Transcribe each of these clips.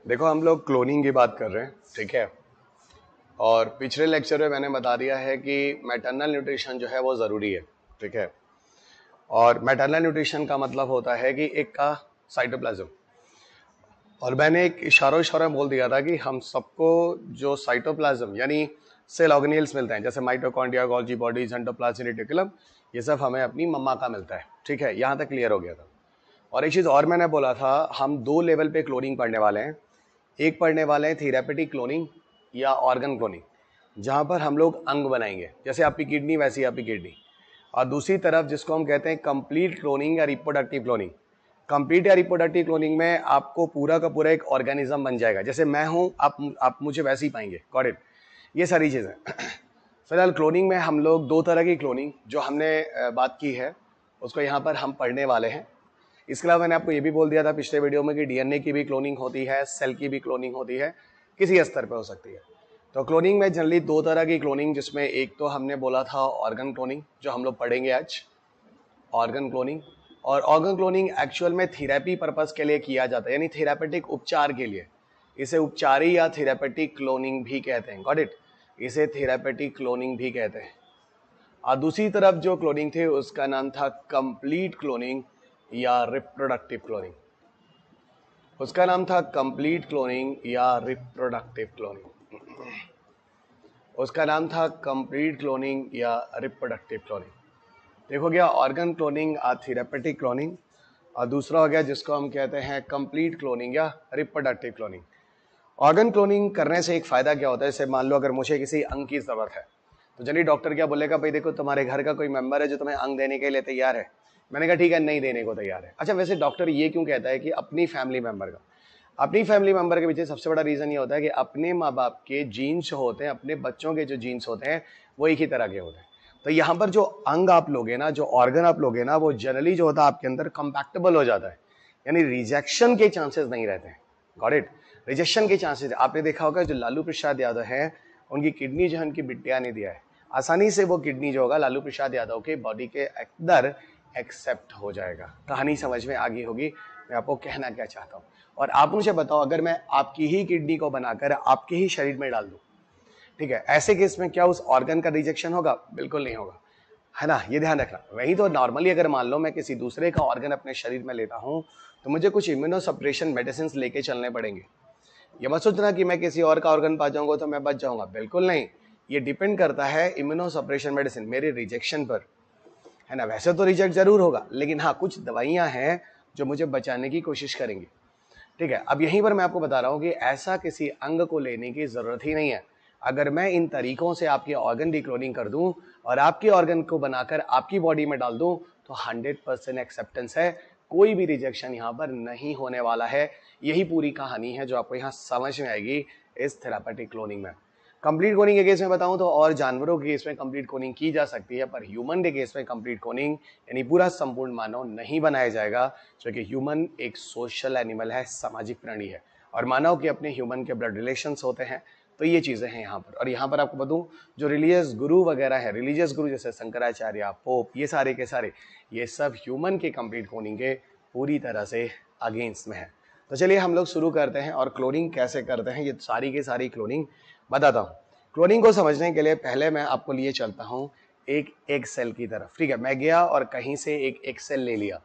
देखो हम लोग क्लोनिंग की बात कर रहे हैं, ठीक है। और पिछले लेक्चर में मैंने बता दिया है कि मैटरनल न्यूट्रिशन जो है वो ज़रूरी है, ठीक है। और मैटरनल न्यूट्रिशन का मतलब होता है कि एक का साइटोप्लाज्म। और मैंने एक इशारों में बोल दिया था कि हम सबको जो साइटोप्लाज्म यानी सेल ऑर्गेनेल्स मिलते हैं, जैसे mitochondria, Golgi bodies, endoplasm reticulum, ये सब हमें अपनी मम्मा का मिलता है, ठीक है। यहाँ तक क्लियर हो गया था। और एक चीज़ और मैंने बोला था, हम दो लेवल पे क्लोनिंग पढ़ने वाले हैं। एक पढ़ने वाले हैं थेरापेटिक क्लोनिंग या ऑर्गन क्लोनिंग, जहाँ पर हम लोग अंग बनाएंगे, जैसे आपकी किडनी वैसी आपकी किडनी। और दूसरी तरफ जिसको हम कहते हैं कंप्लीट क्लोनिंग या रिप्रोडक्टिव क्लोनिंग। कंप्लीट या रिप्रोडक्टिव क्लोनिंग में आपको पूरा का पूरा एक ऑर्गेनिज्म बन जाएगा, जैसे मैं हूँ आप मुझे वैसे ही पाएंगे, गॉट इट। ये सारी चीज़ें फिलहाल क्लोनिंग में हम लोग दो तरह की क्लोनिंग जो हमने बात की है उसको यहाँ पर हम पढ़ने वाले हैं। इसके अलावा मैंने आपको ये भी बोल दिया था पिछले वीडियो में कि डीएनए की भी क्लोनिंग होती है, सेल की भी क्लोनिंग होती है, किसी स्तर पर हो सकती है। तो क्लोनिंग में जनरली दो तरह की क्लोनिंग, जिसमें एक तो हमने बोला था ऑर्गन क्लोनिंग जो हम लोग पढ़ेंगे आज, ऑर्गन क्लोनिंग। और ऑर्गन क्लोनिंग एक्चुअल में थेरेपी पर्पस के लिए किया जाता है, यानी थेरापेटिक उपचार के लिए। इसे उपचारी या थेरापेटिक क्लोनिंग भी कहते हैं, गॉट इट। इसे थेरापेटिक क्लोनिंग भी कहते हैं। और दूसरी तरफ जो क्लोनिंग थी उसका नाम था कंप्लीट क्लोनिंग या रिप्रोडक्टिव क्लोनिंग। उसका नाम था कंप्लीट क्लोनिंग या रिप्रोडक्टिव क्लोनिंग। उसका नाम था कंप्लीट क्लोनिंग या रिप्रोडक्टिव क्लोनिंग। देखो गया ऑर्गन क्लोनिंग और थेरापेटिक क्लोनिंग, और दूसरा हो गया जिसको हम कहते हैं कंप्लीट क्लोनिंग या रिप्रोडक्टिव क्लोनिंग। ऑर्गन क्लोनिंग करने से एक फायदा क्या होता है, जैसे मान लो अगर मुझे किसी अंग की जरूरत है तो जनरली डॉक्टर क्या बोलेगा, भाई देखो तुम्हारे घर का कोई मेंबर है जो तुम्हें अंग देने के लिए तैयार है। मैंने कहा ठीक है, नहीं देने को तैयार है। अच्छा, वैसे डॉक्टर ये क्यों कहता है कि अपनी फैमिली मेंबर का? अपनी फैमिली मेंबर के पीछे सबसे बड़ा रीजन ये होता है कि अपने माँ बाप के जीन्स होते हैं, अपने बच्चों के जो जीन्स होते हैं वो एक ही तरह के होते हैं। तो यहाँ पर जो अंग आप लोगे ना, जो ऑर्गन आप लोगे ना, वो जनरली जो होता है आपके अंदर कंपैक्टेबल हो जाता है, यानी रिजेक्शन के चांसेस नहीं रहते हैं, गॉट इट। रिजेक्शन के चांसेस आपने देखा होगा, जो लालू प्रसाद यादव है उनकी किडनी जो है उनकी बिटिया ने दिया है, आसानी से वो किडनी जो होगा लालू प्रसाद यादव के बॉडी के अंदर एक्सेप्ट हो जाएगा। कहानी समझ में आ गई होगी मैं आपको कहना क्या चाहता हूँ। और आप मुझे बताओ, अगर मैं आपकी ही किडनी को बनाकर आपके ही शरीर में डाल दूं, ठीक है, ऐसे केस में क्या उस ऑर्गन का रिजेक्शन होगा? बिल्कुल नहीं होगा, है ना। ये ध्यान रखना। वही तो नॉर्मली अगर मान लो मैं किसी दूसरे का ऑर्गन अपने शरीर में लेता हूं तो मुझे कुछ इम्यूनो सप्रेशन मेडिसिन लेके चलने पड़ेंगे। ये मत सोचना कि मैं किसी और का ऑर्गन पा जाऊंगा तो मैं बच जाऊंगा, बिल्कुल नहीं। ये डिपेंड करता है इम्यूनो सप्रेशन मेडिसिन मेरे रिजेक्शन पर, है ना। वैसे तो रिजेक्ट जरूर होगा, लेकिन हाँ कुछ दवाइयां हैं जो मुझे बचाने की कोशिश करेंगी, ठीक है। अब यहीं पर मैं आपको बता रहा हूं कि ऐसा किसी अंग को लेने की जरूरत ही नहीं है। अगर मैं इन तरीकों से आपके ऑर्गन डिक्लोनिंग कर दूं और आपके ऑर्गन को बनाकर आपकी बॉडी में डाल दूं तो 100% एक्सेप्टेंस है, कोई भी रिजेक्शन यहां पर नहीं होने वाला है। यही पूरी कहानी है जो आपको यहां समझ में आएगी इस थेरापेटिक क्लोनिंग में। कंप्लीट क्लोनिंग के केस में बताऊं तो और जानवरों के केस में कंप्लीट क्लोनिंग की जा सकती है, पर ह्यूमन के केस में कंप्लीट क्लोनिंग यानी पूरा संपूर्ण मानव नहीं बनाया जाएगा, क्योंकि ह्यूमन एक सोशल एनिमल है, सामाजिक प्राणी है, और मानव के अपने ह्यूमन के ब्लड रिलेशंस होते हैं। तो ये चीजें हैं यहाँ पर। और यहाँ पर आपको बताऊं, जो रिलीजियस गुरु वगैरह है, रिलीजियस गुरु जैसे शंकराचार्य, पोप, ये सारे के सारे ये सब ह्यूमन के कंप्लीट क्लोनिंग के पूरी तरह से अगेंस्ट में है। तो चलिए हम लोग शुरू करते हैं और क्लोनिंग कैसे करते हैं ये सारी की सारी क्लोनिंग बताता हूँ। क्लोनिंग को समझने के लिए पहले मैं आपको लिए चलता हूँ एक एग सेल की तरफ, ठीक है। मैं गया और कहीं से एक एग सेल ले लिया।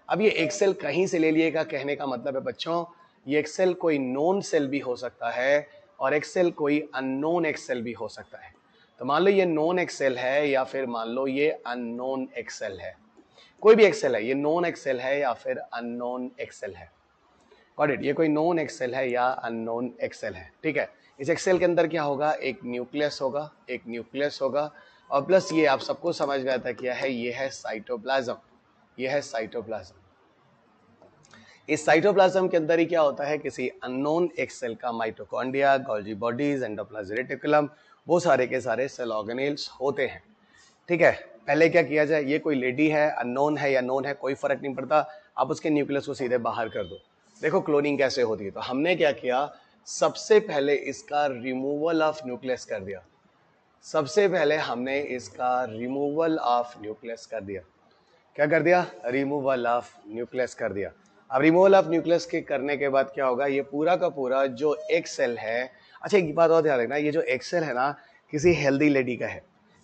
अब ये एक सेल कहीं से ले लिए का कहने का मतलब है बच्चों, ये एक सेल कोई नोन सेल भी हो सकता है और एक सेल कोई अननोन एक सेल भी हो सकता है। तो मान लो ये नोन एक्सेल है या फिर मान लो ये अननोन एक्सेल है, कोई भी एक्सेल है, ये नोन एक्सेल है या फिर अननोन एक्सेल है, गॉट इट। ये कोई नोन एक्सेल है या अननोन एक्सेल है, ठीक है। इस एक्सेल के अंदर क्या होगा, एक न्यूक्लियस होगा, एक न्यूक्लियस होगा, और प्लस ये आप सबको समझ गया था क्या है, ये है साइटोप्लाज्म, ये है साइटोप्लाज्म। इस साइटोप्लाज्म के अंदर ही क्या होता है, किसी अननोन एक सेल का mitochondria, Golgi bodies, endoplasm reticulum, वो सारे के सारे सेल ऑर्गेनेल्स होते हैं, ठीक है। पहले क्या किया जाए, ये कोई लेडी है, अननोन है या नोन है, कोई फर्क नहीं पड़ता, आप उसके न्यूक्लियस को सीधे बाहर कर दो। देखो क्लोनिंग कैसे होती है। तो हमने क्या किया, सबसे पहले इसका रिमूवल ऑफ न्यूक्लियस कर दिया। सबसे पहले हमने इसका रिमूवल ऑफ न्यूक्लियस कर दिया। क्या कर दिया, रिमूवल ऑफ न्यूक्लियस कर दिया। अब रिमूवल ऑफ न्यूक्लियस के करने के बाद क्या होगा, ये पूरा का पूरा जो एक सेल है, अच्छा एक बात और ध्यान रखना, ये जो एक सेल है ना किसी हेल्दी लेडी का है,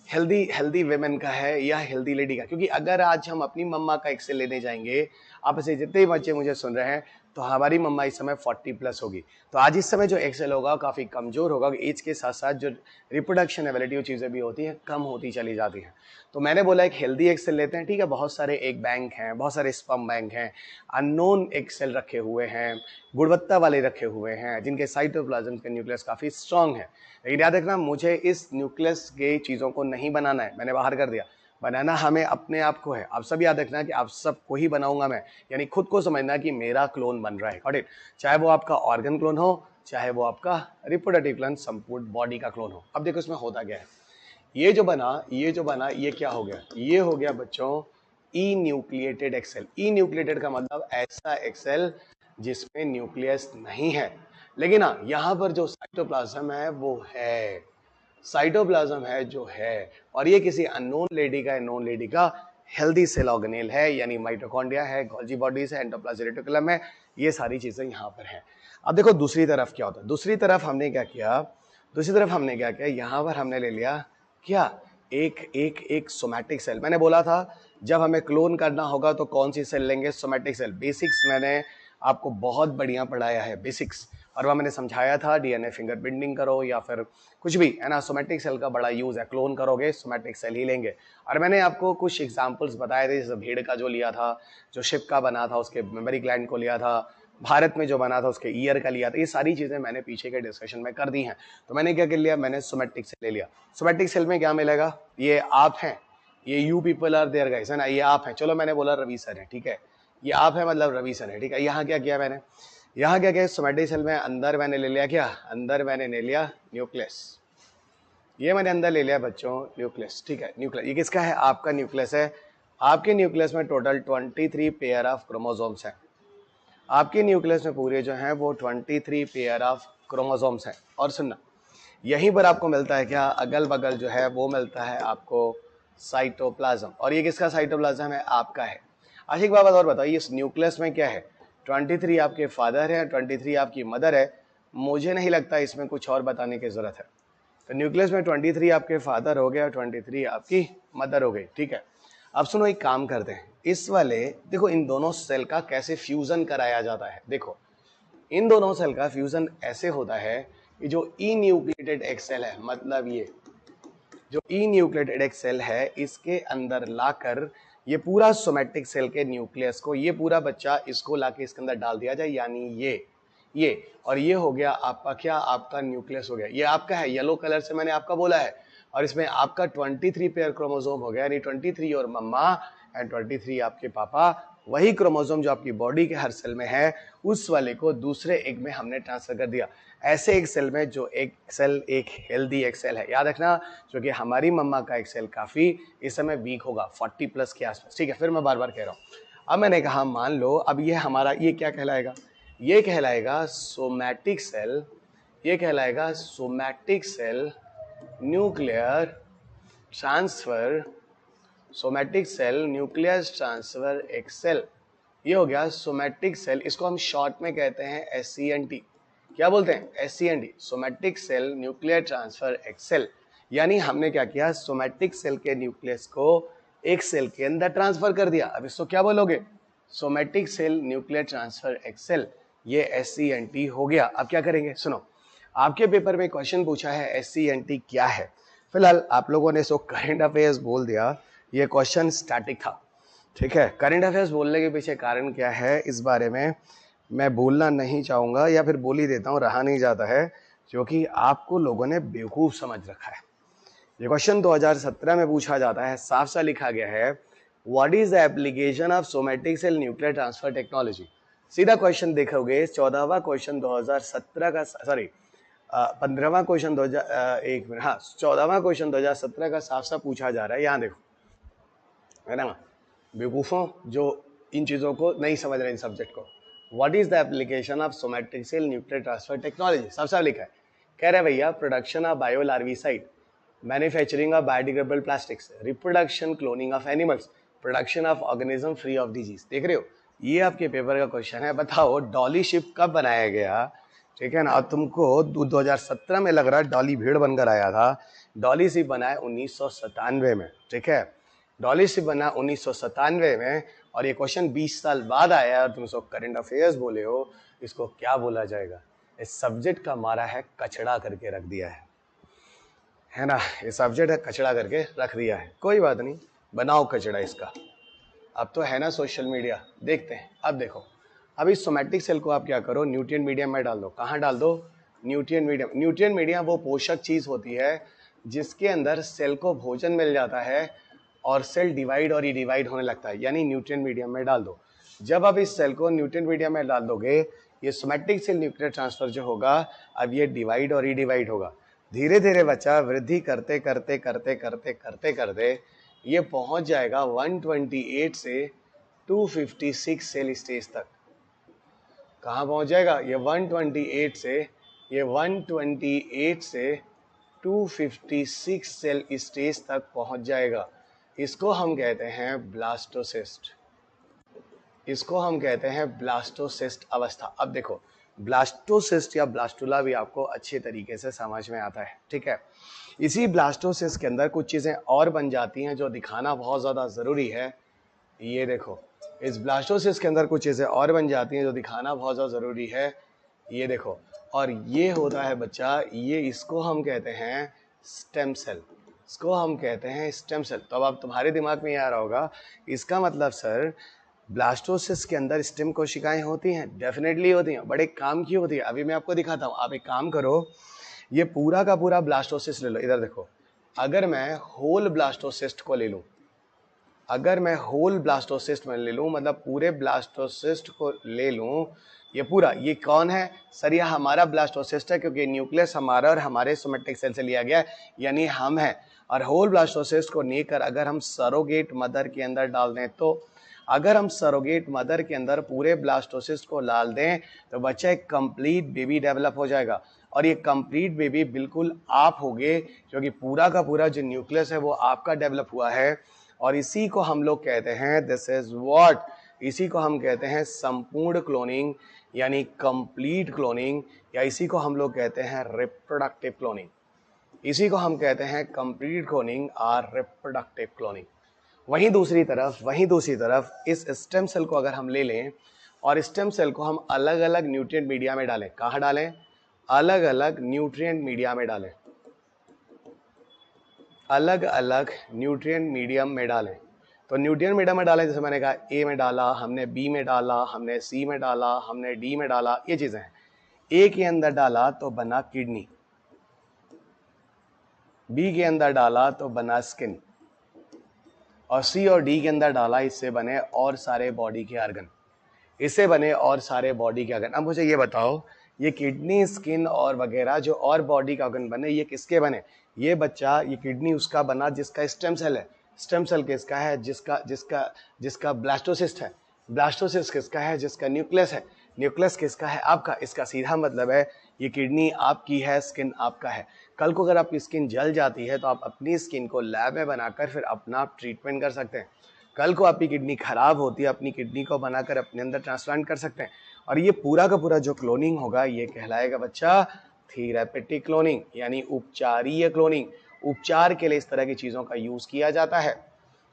हेल्दी हेल्दी वेमेन का है या हेल्दी लेडी का, क्योंकि अगर आज हम अपनी मम्मा का एक्सेल लेने जाएंगे, आप से जितने भी बच्चे मुझे सुन रहे हैं, तो हमारी मम्मा इस समय 40+ होगी, तो आज इस समय जो एक्सेल होगा काफ़ी कमज़ोर होगा, एज के साथ साथ जो रिप्रोडक्शन एबिलिटी चीज़ें भी होती हैं कम होती चली जाती हैं। तो मैंने बोला एक हेल्दी एक्सेल लेते हैं, ठीक है, बहुत सारे एक बैंक हैं, बहुत सारे स्पर्म बैंक हैं, अननोन एक्सेल रखे हुए हैं, गुणवत्ता वाले रखे हुए हैं, जिनके साइटोप्लाज्म के न्यूक्लियस काफ़ी स्ट्रांग है। लेकिन याद रखना, मुझे इस न्यूक्लियस के चीज़ों को नहीं बनाना है, मैंने बाहर कर दिया, बनाना हमें अपने आप को है। आप सब याद रखना कि आप सबको ही बनाऊंगा मैं, यानी खुद को समझना कि मेरा क्लोन बन रहा है, गॉट इट? चाहे वो आपका ऑर्गन क्लोन हो, चाहे वो आपका रिप्रोडक्टिव क्लोन, संपूर्ण बॉडी का क्लोन हो। अब देखो इसमें होता क्या है, ये जो बना ये क्या हो गया, ये हो गया बच्चों ई न्यूक्लिएटेड एक्सेल। ई न्यूक्लिएटेड का मतलब ऐसा एक्सेल जिसमें न्यूक्लियस नहीं है, लेकिन हाँ यहाँ पर जो साइटोप्लाज्म है वो है, साइटोप्लाज्म है जो है, और ये किसी अननोन लेडी का, नोन लेडी का हेल्दी सेल ऑर्गेनेल है, यानी माइटोकॉन्ड्रिया है, गोल्जी बॉडीज है, एंडोप्लाज्मिक रेटिकुलम है, ये सारी चीजें यहाँ पर हैं। अब देखो दूसरी तरफ क्या होता है, दूसरी तरफ हमने क्या किया, यहाँ पर हमने ले लिया क्या, एक सोमैटिक सेल। मैंने बोला था जब हमें क्लोन करना होगा तो कौन सी सेल लेंगे, सोमैटिक सेल। बेसिक्स मैंने आपको बहुत बढ़िया पढ़ाया है, बेसिक्स, और वह मैंने समझाया था डीएनए फिंगरप्रिंटिंग करो या फिर कुछ भी है ना, सोमैटिक सेल का बड़ा यूज है, क्लोन करोगे सोमैटिक सेल ही लेंगे। और मैंने आपको कुछ एग्जांपल्स बताए थे, जैसे भेड़ का जो लिया था, जो शिप का बना था उसके मेमोरी ग्लैंड को लिया था, भारत में जो बना था उसके ईयर का लिया था, ये सारी चीजें मैंने पीछे के डिस्कशन में कर दी हैं। तो मैंने क्या कर लिया, मैंने सोमैटिक सेल ले लिया। सोमैटिक सेल में क्या मिलेगा, ये आप हैं, ये you people are there guys, है ना, ये आप हैं, चलो मैंने बोला रवि सर है, ठीक है, ये आप है मतलब रवि सर है, ठीक है। यहाँ क्या किया मैंने, यहाँ क्या किया, सोमैटिक सेल में अंदर मैंने ले लिया क्या, अंदर मैंने ले लिया न्यूक्लियस, ये मैंने अंदर ले लिया बच्चों न्यूक्लियस, ठीक है। न्यूक्लियस ये किसका है, आपका न्यूक्लियस है। आपके न्यूक्लियस में टोटल 23 पेयर ऑफ क्रोमोसोम्स हैं, आपके न्यूक्लियस में पूरे जो हैं वो 23 पेयर ऑफ क्रोमोसोम्स हैं। और सुनना, यहीं पर आपको मिलता है क्या, अगल बगल जो है वो मिलता है आपको साइटोप्लाज्म, और ये किसका साइटोप्लाज्म है, आपका है। अच्छा एक बात और बताइए, इस न्यूक्लियस में क्या है, 23 आपके फादर है, 23 आपकी मदर है, मुझे नहीं लगता इसमें कुछ और बताने की जरूरत है। तो न्यूक्लियस में 23 आपके फादर हो गए और 23 आपकी मदर हो गई, ठीक है। अब सुनो एक काम करते हैं, इस वाले देखो इन दोनों सेल का कैसे फ्यूजन कराया जाता है। देखो इन दोनों सेल का फ्यूजन ऐसे होता है कि जो ई न्यूक्लिएटेड एक सेल है, मतलब ये जो ई न्यूक्लिएटेड एक सेल है, इसके अंदर लाकर ये पूरा सोमैटिक सेल के न्यूक्लियस को, ये पूरा बच्चा इसको लाके इसके अंदर डाल दिया जाए, यानी ये और ये हो गया आपका क्या, आपका न्यूक्लियस हो गया, ये आपका है, येलो कलर से मैंने आपका बोला है, और इसमें आपका 23 पेयर क्रोमोसोम हो गया, यानी 23 और मम्मा एंड 23 आपके पापा। वही क्रोमोसोम जो आपकी बॉडी के हर सेल में है, उस वाले को दूसरे एग में हमने ट्रांसफर कर दिया, ऐसे एक सेल में जो एक सेल एक हेल्दी एक सेल है। याद रखना, क्योंकि हमारी मम्मा का एक सेल काफी इस समय वीक होगा, 40+ के आसपास, ठीक है। फिर मैं बार बार कह रहा हूँ, अब मैंने कहा मान लो अब ये हमारा, ये क्या कहलाएगा, ये कहलाएगा सोमैटिक सेल, ये कहलाएगा somatic cell nuclear transfer, somatic cell nucleus transfer excel, ये हो गया सोमैटिक सेल। इसको हम शॉर्ट में कहते हैं SCNT। क्या बोलते हैं, SCNT, somatic cell nuclear transfer excel. यानी हमने क्या किया, सोमैटिक सेल के न्यूक्लियस को एक सेल के अंदर ट्रांसफर कर दिया। अब इसको क्या बोलोगे, somatic cell nuclear transfer excel, ये SCNT हो गया। अब क्या करेंगे, सुनो, आपके पेपर में क्वेश्चन पूछा है SCNT क्या है। फिलहाल आप लोगों ने सो करंट अफेयर्स बोल दिया, ये क्वेश्चन स्टैटिक था, ठीक है। करंट अफेयर्स बोलने के पीछे कारण क्या है, इस बारे में मैं बोलना नहीं चाहूँगा, या फिर बोल ही देता हूँ, रहा नहीं जाता है, क्योंकि आपको लोगों ने बेवकूफ़ समझ रखा है। ये क्वेश्चन 2017 में पूछा जाता है, साफ सा लिखा गया है, what is the application of somatic cell nuclear transfer technology. सीधा क्वेश्चन देखोगे, 14वां क्वेश्चन 2017 का, सॉरी 15वां क्वेश्चन 14वां क्वेश्चन 2017 का साफ साफ पूछा जा रहा है। यहाँ देखो, है ना, बेवकूफ़ों जो इन चीज़ों को नहीं समझ रहे इन सब्जेक्ट को। What is the application of somatic cell nuclear transfer technology, साफ साफ लिखा है। कह रहे भैया, production of bio larvicide, manufacturing of biodegradable plastics, reproduction cloning of animals, production of organism free of disease. देख रहे हो, ये आपके पेपर का क्वेश्चन है, बताओ डॉली शिप कब बनाया गया, ठीक है ना। और तुमको 2017 में लग रहा है डॉली भीड़ बनकर आया था। डॉली शिप बना है 1997 में, ठीक है। डॉली शिप बना 1997 में, और ये क्वेश्चन 20 साल बाद आया और तुम सब करंट अफेयर्स बोले हो, इसको क्या बोला जाएगा। इस सब्जेक्ट का मारा है कचड़ा करके रख दिया है ना। ये सब्जेक्ट है कचड़ा करके रख दिया है, कोई बात नहीं, बनाओ कचड़ा इसका। अब तो है ना सोशल मीडिया, देखते हैं। अब देखो, अब इस सोमैटिक सेल को आप क्या करो, न्यूट्रिएंट मीडियम में डाल दो। कहाँ डाल दो, न्यूट्रिएंट मीडियम। न्यूट्रिएंट मीडियम वो पोषक चीज होती है जिसके अंदर सेल को भोजन मिल जाता है और सेल डिवाइड और डिवाइड होने लगता है, यानी न्यूट्रिएंट मीडियम में डाल दो। जब आप इस सेल को न्यूट्रिएंट मीडियम में डाल दोगे, ये सोमैटिक सेल न्यूक्लियर ट्रांसफर जो होगा, अब ये डिवाइड और डिवाइड होगा। धीरे धीरे बच्चा वृद्धि करते करते करते करते करते करते ये पहुंच जाएगा 128 से 256 सेल स्टेज तक। कहाँ पहुंच जाएगा ये 128 से, ये 128 से 256 सेल स्टेज तक पहुंच जाएगा। इसको हम कहते हैं ब्लास्टोसिस्ट, इसको हम कहते हैं ब्लास्टोसिस्ट अवस्था। अब देखो, ब्लास्टोसिस्ट या ब्लास्टुला भी आपको अच्छे तरीके से समझ में आता है, ठीक है। इसी ब्लास्टोसिस्ट के अंदर कुछ चीजें और बन जाती हैं जो दिखाना बहुत ज्यादा जरूरी है। ये देखो, इस ब्लास्टोसिस्ट के अंदर कुछ चीजें और बन जाती हैं जो दिखाना बहुत ज्यादा जरूरी है। ये देखो, और ये होता है बच्चा, ये इसको हम कहते हैं स्टेम सेल, इसको हम कहते हैं स्टेम सेल। तो अब तुम्हारे दिमाग में ये आ रहा होगा, इसका मतलब सर ब्लास्टोसिस्ट के अंदर स्टेम कोशिकाएं होती हैं? डेफिनेटली होती हैं। बड़े काम की होती है, अभी मैं आपको दिखाता हूँ। आप एक काम करो, ये पूरा का पूरा ब्लास्टोसिस्ट ले लो। इधर देखो, अगर मैं होल ब्लास्टोसिस्ट को ले लूं, अगर मैं होल ब्लास्टोसिस्ट में ले लूं, मतलब पूरे ब्लास्टोसिस्ट को ले लूं, ये पूरा, ये कौन है सर? ये हमारा ब्लास्टोसिस्ट है, क्योंकि न्यूक्लियस हमारा और हमारे सोमैटिक सेल से लिया गया है, यानी हम हैं। और होल ब्लास्टोसिस्ट को लेकर अगर हम सरोगेट मदर के अंदर डाल दें, तो अगर हम सरोगेट मदर के अंदर पूरे ब्लास्टोसिस्ट को डाल दें, तो बच्चा एक कंप्लीट बेबी डेवलप हो जाएगा। और ये कंप्लीट बेबी बिल्कुल आप होगे, क्योंकि पूरा का पूरा जो न्यूक्लियस है वो आपका डेवलप हुआ है। और इसी को हम लोग कहते हैं, दिस इज व्हाट, इसी को हम कहते हैं संपूर्ण क्लोनिंग, यानी कंप्लीट क्लोनिंग, या इसी को हम लोग कहते हैं रिप्रोडक्टिव क्लोनिंग। इसी को हम कहते हैं कंप्लीट क्लोनिंग और रिप्रोडक्टिव क्लोनिंग। वहीं दूसरी तरफ इस स्टेम सेल को अगर हम ले लें और स्टेम सेल को हम अलग अलग न्यूट्रिएंट मीडिया में डालें, कहाँ डालें? अलग अलग न्यूट्रिएंट मीडिया में डालें, अलग अलग न्यूट्रिएंट मीडियम में डालें। तो न्यूट्रिएंट मीडियम में डालें, जैसे मैंने कहा, ए में डाला हमने, बी में डाला हमने, सी में डाला हमने, डी में डाला, ये चीजें हैं। ए के अंदर डाला तो बना किडनी, बी के अंदर डाला तो बना स्किन, और सी और डी के अंदर डाला, इससे बने और सारे बॉडी के ऑर्गन, इससे बने और सारे बॉडी के ऑर्गन। अब मुझे ये बताओ, ये किडनी, स्किन और वगैरह जो और बॉडी का ऑर्गन बने, ये किसके बने? ये बच्चा, ये किडनी उसका बना जिसका स्टेम सेल है। स्टेम सेल किसका है? जिसका जिसका जिसका ब्लास्टोसिस्ट है। ब्लास्टोसिस्ट किसका है? जिसका न्यूक्लियस है। न्यूक्लियस किसका है? आपका। इसका सीधा मतलब है ये किडनी आपकी है, स्किन आपका है। कल को अगर आपकी स्किन जल जाती है तो आप अपनी स्किन को लैब में बनाकर फिर अपना ट्रीटमेंट कर सकते हैं। कल को आपकी किडनी खराब होती है, अपनी किडनी को बनाकर अपने अंदर ट्रांसप्लांट कर सकते हैं। और ये पूरा का पूरा जो क्लोनिंग होगा, ये कहलाएगा बच्चा थेरापेटिक क्लोनिंग, यानी उपचारीय क्लोनिंग। उपचार के लिए इस तरह की चीजों का यूज किया जाता है।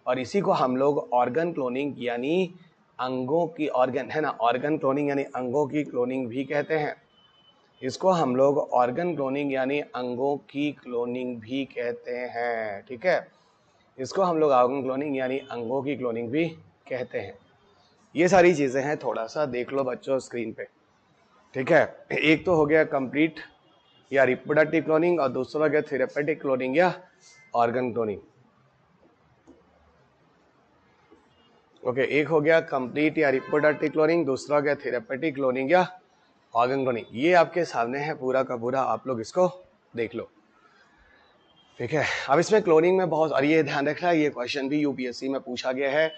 और इसी को हम लोग ऑर्गन क्लोनिंग, यानी अंगों की, ऑर्गन है ना, ऑर्गन क्लोनिंग यानी अंगों की क्लोनिंग भी कहते हैं। इसको हम लोग ऑर्गन क्लोनिंग यानी अंगों की क्लोनिंग भी कहते हैं, ठीक है। इसको हम लोग ऑर्गन क्लोनिंग यानी अंगों की क्लोनिंग भी कहते हैं। ये सारी चीजें हैं, थोड़ा सा देख लो बच्चों स्क्रीन पे, ठीक है। एक तो हो गया कंप्लीट या रिप्रोडक्टिव क्लोनिंग, और दूसरा हो गया थेरेपेटिक क्लोनिंग या ऑर्गन क्लोनिंग। ओके, एक हो गया कंप्लीट या रिप्रोडक्टिव क्लोनिंग, दूसरा हो गया थेरेपेटिक क्लोनिंग या ऑर्गन क्लोनिंग। ये आपके सामने है पूरा का पूरा, आप लोग इसको देख लो, ठीक है। अब इसमें क्लोनिंग में बहुत, और ये ध्यान रखना, ये क्वेश्चन भी यूपीएससी में पूछा गया है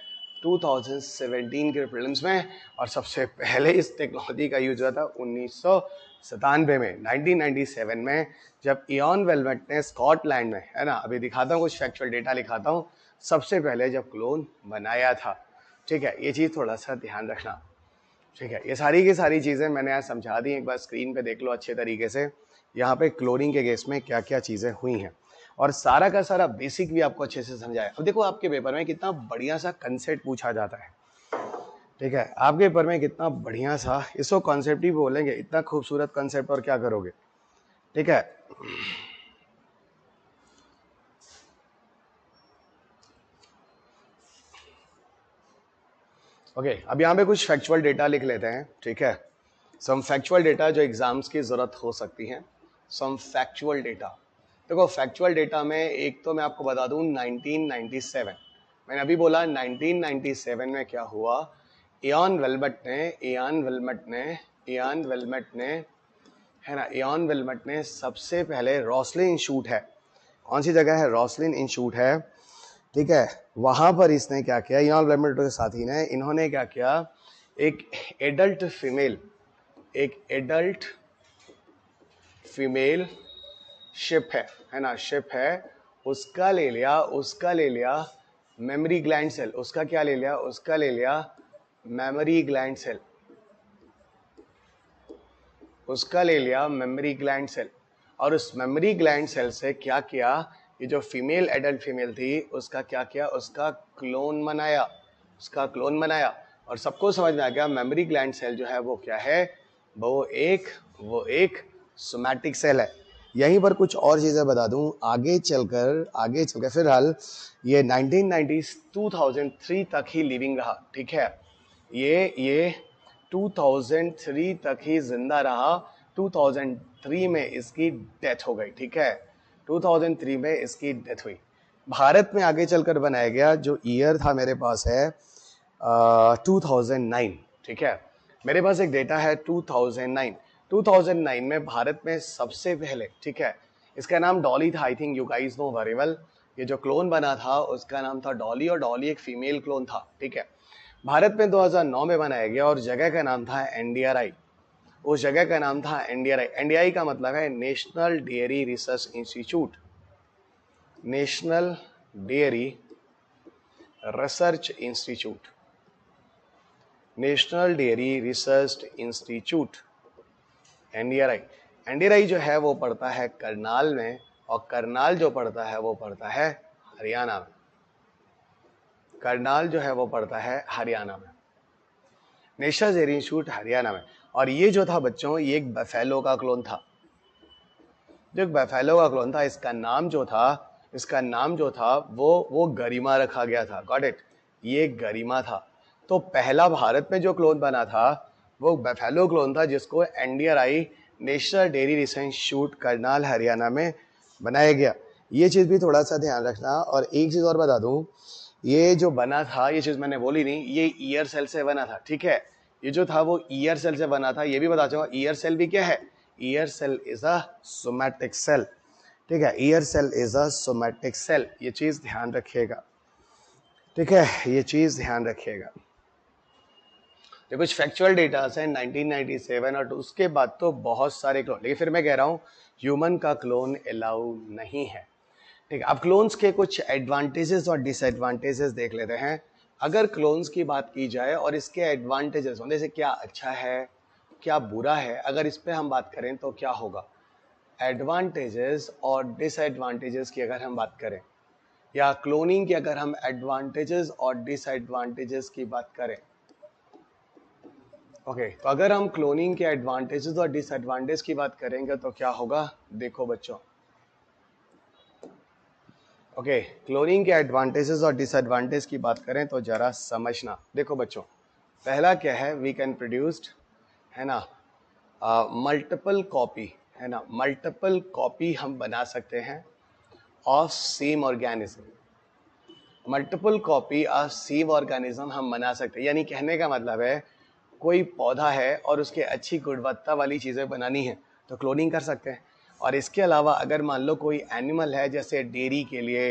2017 के प्रीलिम्स में। और सबसे पहले इस टेक्नोलॉजी का यूज हुआ था 1997 में, 1997 में, जब इयॉन वेलमेट ने स्कॉटलैंड में, है ना, अभी दिखाता हूँ कुछ फैक्चुअल डेटा लिखाता हूँ, सबसे पहले जब क्लोन बनाया था। ठीक है, ये चीज़ थोड़ा सा ध्यान रखना। ठीक है, ये सारी की सारी चीज़ें मैंने आज समझा दी, एक बार स्क्रीन पे देख लो अच्छे तरीके से यहाँ पे क्लोरीन के केस में क्या क्या चीज़ें हुई हैं, और सारा का सारा बेसिक भी आपको अच्छे से समझाया। अब देखो आपके पेपर में कितना बढ़िया सा कंसेप्ट पूछा जाता है। ठीक है, आपके पेपर में कितना बढ़िया सा, इसको कॉन्सेप्ट ही बोलेंगे, इतना खूबसूरत कॉन्सेप्ट, और क्या करोगे। ठीक है, ओके, अब यहाँ पे कुछ फैक्चुअल डेटा लिख लेते हैं। ठीक है, सम फैक्चुअल डेटा जो एग्जाम्स की जरूरत हो सकती है। सम फैक्चुअल डेटा, देखो फैक्चुअल डेटा में एक तो मैं आपको बता दूं 1997, मैंने अभी बोला 1997 में क्या हुआ, इयान वेलमेट ने है ना, इयान वेलमेट ने सबसे पहले रॉसलिन इंस्टीट्यूट है, कौन सी जगह है, रॉसलिन इंस्टीट्यूट है। ठीक है, वहां पर इसने क्या किया, इयान वेलमेट के साथी ने, इन्होंने क्या किया, एक एडल्ट फीमेल शिप है ना, शिप है, उसका ले लिया मेमोरी ग्लैंड सेल, उसका क्या ले लिया, उसका ले लिया मेमोरी ग्लैंड सेल, उसका ले लिया मेमोरी ग्लैंड सेल, और उस मेमोरी ग्लैंड सेल से क्या किया, ये जो फीमेल एडल्ट फीमेल थी उसका क्या किया, उसका क्लोन बनाया, और सबको समझ में आ गया मेमोरी ग्लैंड सेल जो है वो क्या है, वो एक सोमैटिक सेल है। यहीं पर कुछ और चीजें बता दूं, आगे चलकर फिलहाल ये 1990s 2003 तक ही लिविंग रहा। ठीक है, ये 2003 तक ही जिंदा रहा, 2003 में इसकी डेथ हो गई। ठीक है, 2003 में इसकी डेथ हुई। भारत में आगे चलकर बनाया गया जो ईयर था मेरे पास है 2009। ठीक है, मेरे पास एक डेटा है 2009 में भारत में सबसे पहले, ठीक है, इसका नाम डॉली था, I think you guys know very well, ये जो क्लोन बना था उसका नाम था डॉली, और डॉली एक फीमेल क्लोन था। ठीक है, भारत में 2009 में बनाया गया, और जगह का नाम था एनडीआरआई, उस जगह का नाम था एनडीआरआई। एनडीआरआई का मतलब है national dairy research institute, national dairy research institute, national dairy research institute, NDRI. NDRI जो है वो पड़ता है करनाल में, और करनाल जो पड़ता है वो पड़ता है हरियाणा में, करनाल जो है वो पड़ता है हरियाणा में, नेशनल डेयरी इंस्टीट्यूट हरियाणा में। और ये जो था बच्चों, ये एक बफेलो का क्लोन था, जो एक बफेलो का क्लोन था, इसका नाम जो था वो गरिमा रखा गया था, गॉट इट, ये गरिमा था। तो पहला भारत में जो क्लोन बना था वो बफेलो क्लोन था, जिसको NDRI national dairy research institute Karnal Haryana में बनाया गया। ये चीज़ भी थोड़ा सा ध्यान रखना। और एक चीज़ और बता दूं, ये जो बना था, ये चीज़ मैंने बोली नहीं, ये ईयर सेल से बना था। ठीक है, ये जो था वो ईयर सेल से बना था। ये भी बता चाहूँगा, ईयर सेल भी क्या है, ear cell is a somatic cell. ठीक है, ear cell is a somatic cell, ये चीज़ ध्यान रखिएगा। ठीक है, ये चीज़ ध्यान रखिएगा। ये कुछ फैक्चुअल डेटा है 1997, और उसके बाद तो बहुत सारे क्लोन, लेकिन फिर मैं कह रहा हूँ ह्यूमन का क्लोन अलाउ नहीं है। ठीक है, अब क्लोन्स के कुछ एडवांटेजेस और डिसएडवांटेजेस देख लेते हैं। अगर क्लोन्स की बात की जाए और इसके एडवांटेजेस, जैसे क्या अच्छा है क्या बुरा है, अगर इस पे हम बात करें तो क्या होगा, एडवांटेजेस और डिसएडवांटेजेस की अगर हम बात करें, या क्लोनिंग की अगर हम एडवांटेजेस और डिसएडवांटेजेस की बात करें, ओके, तो अगर हम क्लोनिंग के एडवांटेजेस और डिसएडवांटेज की बात करेंगे तो क्या होगा, देखो बच्चों, ओके, क्लोनिंग के एडवांटेजेस और डिसएडवांटेज की बात करें तो जरा समझना। देखो बच्चों, पहला क्या है, वी कैन प्रोड्यूस्ड, है ना, मल्टीपल कॉपी, है ना, मल्टीपल कॉपी हम बना सकते हैं of same organism, multiple copy of same organism हम बना सकते हैं। यानी कहने का मतलब है, कोई पौधा है और उसके अच्छी गुणवत्ता वाली चीज़ें बनानी है तो क्लोनिंग कर सकते हैं। और इसके अलावा अगर मान लो कोई एनिमल है, जैसे डेयरी के लिए,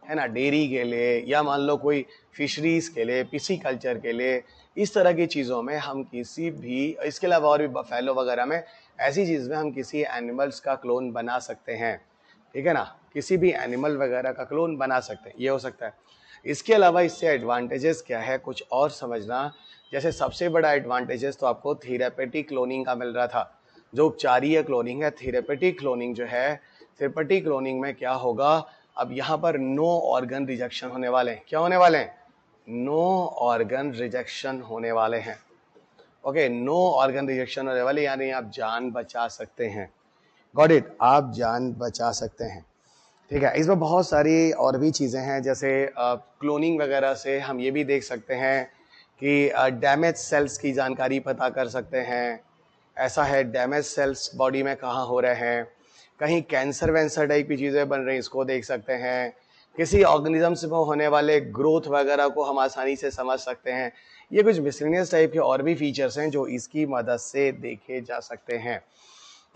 है ना, डेयरी के लिए, या मान लो कोई फिशरीज के लिए, पिसीकल्चर के लिए, इस तरह की चीज़ों में हम किसी भी, इसके अलावा और भी बफेलो वगैरह में, ऐसी चीज़ में हम किसी एनिमल्स का क्लोन बना सकते हैं। ठीक है ना, किसी भी एनिमल वगैरह का क्लोन बना सकते हैं, ये हो सकता है। इसके अलावा इससे एडवांटेजेस क्या है कुछ और समझना। जैसे सबसे बड़ा एडवांटेजेस तो आपको थेरेपेटिक क्लोनिंग का मिल रहा था, जो उपचारीय क्लोनिंग है। थेरेपेटिक क्लोनिंग जो है, थेरेपेटिक क्लोनिंग में क्या होगा, अब यहाँ पर नो ऑर्गन रिजेक्शन होने वाले हैं। क्या होने वाले हैं? नो ऑर्गन रिजेक्शन होने वाले हैं। ओके, नो ऑर्गन रिजेक्शन होने वाले, यानी आप जान बचा सकते हैं। गॉट इट, आप जान बचा सकते हैं। ठीक है, इसमें बहुत सारी और भी चीज़ें हैं, जैसे क्लोनिंग वगैरह से हम ये भी देख सकते हैं कि डैमेज सेल्स की जानकारी पता कर सकते हैं। ऐसा है, डैमेज सेल्स बॉडी में कहाँ हो रहे हैं, कहीं कैंसर वैंसर टाइप की चीज़ें बन रही हैं, इसको देख सकते हैं। किसी ऑर्गेनिजम्स में होने वाले ग्रोथ वगैरह को हम आसानी से समझ सकते हैं। ये कुछ मिसलेनियस टाइप के और भी फीचर्स हैं जो इसकी मदद से देखे जा सकते हैं।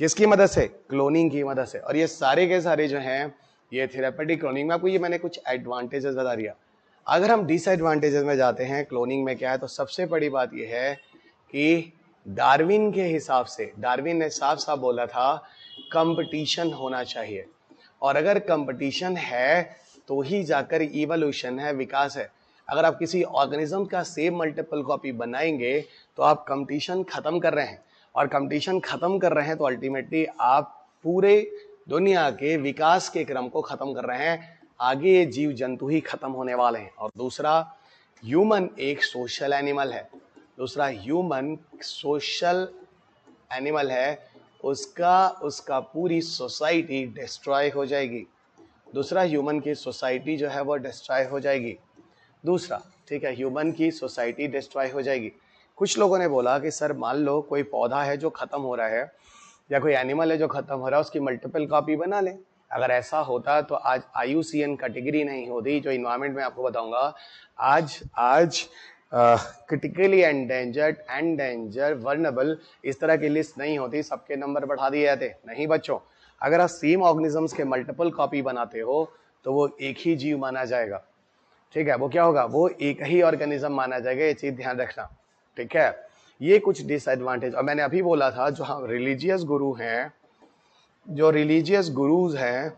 किसकी मदद से? क्लोनिंग की मदद से। और ये सारे के सारे जो हैं, ये थेरेपेटिक क्लोनिंग में आपको ये मैंने कुछ एडवांटेजेस बता दिया। अगर हम डिसएडवांटेजेस में जाते हैं, क्लोनिंग में क्या है, तो सबसे बड़ी बात ये है कि डार्विन के हिसाब से, डार्विन ने साफ साफ बोला था कंपटीशन होना चाहिए, और अगर कंपटीशन है तो ही जाकर इवोल्यूशन है, विकास है। अगर आप किसी ऑर्गेनिज्म का सेम मल्टीपल कॉपी बनाएंगे तो आप कंपटीशन खत्म कर रहे हैं, और कंपटीशन खत्म कर रहे हैं तो अल्टीमेटली आप पूरे दुनिया के विकास के क्रम को खत्म कर रहे हैं। आगे ये जीव जंतु ही खत्म होने वाले हैं। और दूसरा, ह्यूमन एक सोशल एनिमल है। दूसरा, ह्यूमन सोशल एनिमल है, उसका पूरी सोसाइटी डिस्ट्रॉय हो जाएगी। दूसरा, ह्यूमन की सोसाइटी जो है वो डिस्ट्रॉय हो जाएगी। दूसरा, ठीक है, ह्यूमन की सोसाइटी डिस्ट्रॉय हो जाएगी। कुछ लोगों ने बोला कि सर मान लो कोई पौधा है जो खत्म हो रहा है, या कोई एनिमल है जो खत्म हो रहा है, उसकी मल्टीपल कॉपी बना लें। अगर ऐसा होता तो आज IUCN कैटेगरी नहीं होती, जो इन्वायरमेंट में आपको बताऊंगा। आज क्रिटिकली एंडेंजर्ड, वर्नेबल, इस तरह की लिस्ट नहीं होती, सबके नंबर बढ़ा दिए जाते। नहीं बच्चों, अगर आप सेम ऑर्गेनिजम्स के मल्टीपल कॉपी बनाते हो तो वो एक ही जीव माना जाएगा। ठीक है, वो क्या होगा, वो एक ही ऑर्गेनिज्म माना जाएगा, ये चीज ध्यान रखना। ठीक है, ये कुछ डिसएडवांटेज। और मैंने अभी बोला था जो हम रिलीजियस गुरु हैं, जो रिलीजियस गुरुज हैं,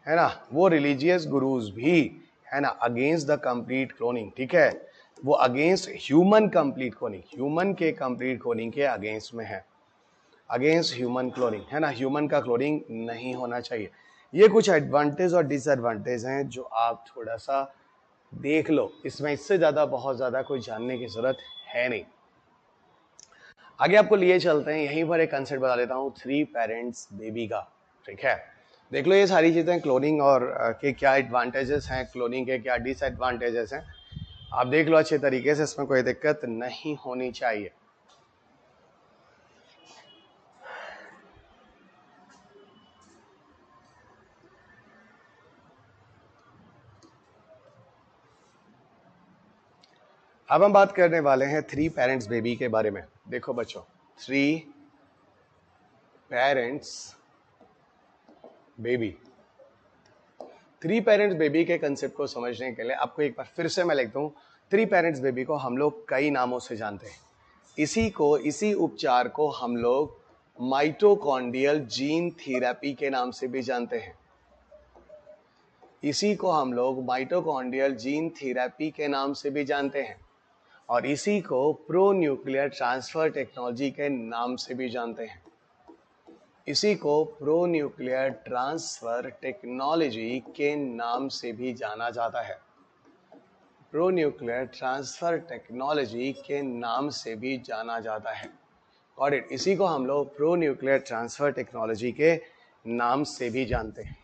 है ना, वो रिलीजियस गुरुज भी है ना अगेंस्ट द कंप्लीट क्लोनिंग। ठीक है, वो against human complete cloning, human के कंप्लीट क्लोनिंग के अगेंस्ट में है, अगेंस्ट ह्यूमन क्लोनिंग, है ना, ह्यूमन का क्लोनिंग नहीं होना चाहिए। ये कुछ एडवांटेज और डिसएडवांटेज हैं जो आप थोड़ा सा देख लो, इसमें इससे ज्यादा बहुत ज्यादा कोई जानने की जरूरत है नहीं। आगे आपको लिए चलते हैं, यहीं पर एक कंसेप्ट बता देता हूँ, 3 पेरेंट्स बेबी का। ठीक है, देख लो ये सारी चीजें क्लोनिंग और के क्या एडवांटेजेस हैं, क्लोनिंग के क्या डिसएडवांटेजेस हैं, आप देख लो अच्छे तरीके से, इसमें कोई दिक्कत नहीं होनी चाहिए। अब हम बात करने वाले हैं 3 पेरेंट्स बेबी के बारे में। देखो बच्चों, 3 पेरेंट्स बेबी, 3 पेरेंट्स बेबी के कंसेप्ट को समझने के लिए आपको एक बार फिर से मैं लिख दूं, 3 पेरेंट्स बेबी को हम लोग कई नामों से जानते हैं। इसी उपचार को हम लोग माइटोकॉन्ड्रियल जीन थेरेपी के नाम से भी जानते हैं। इसी को हम लोग माइटोकॉन्ड्रियल जीन थेरेपी के नाम से भी जानते हैं, और इसी को प्रो न्यूक्लियर ट्रांसफर टेक्नोलॉजी के नाम से भी जानते हैं। इसी को प्रो न्यूक्लियर ट्रांसफर टेक्नोलॉजी के नाम से भी जाना जाता है। प्रो न्यूक्लियर ट्रांसफर टेक्नोलॉजी के नाम से भी जाना जाता है। गॉट इट, इसी को हम लोग प्रो न्यूक्लियर ट्रांसफर टेक्नोलॉजी के नाम से भी जानते हैं।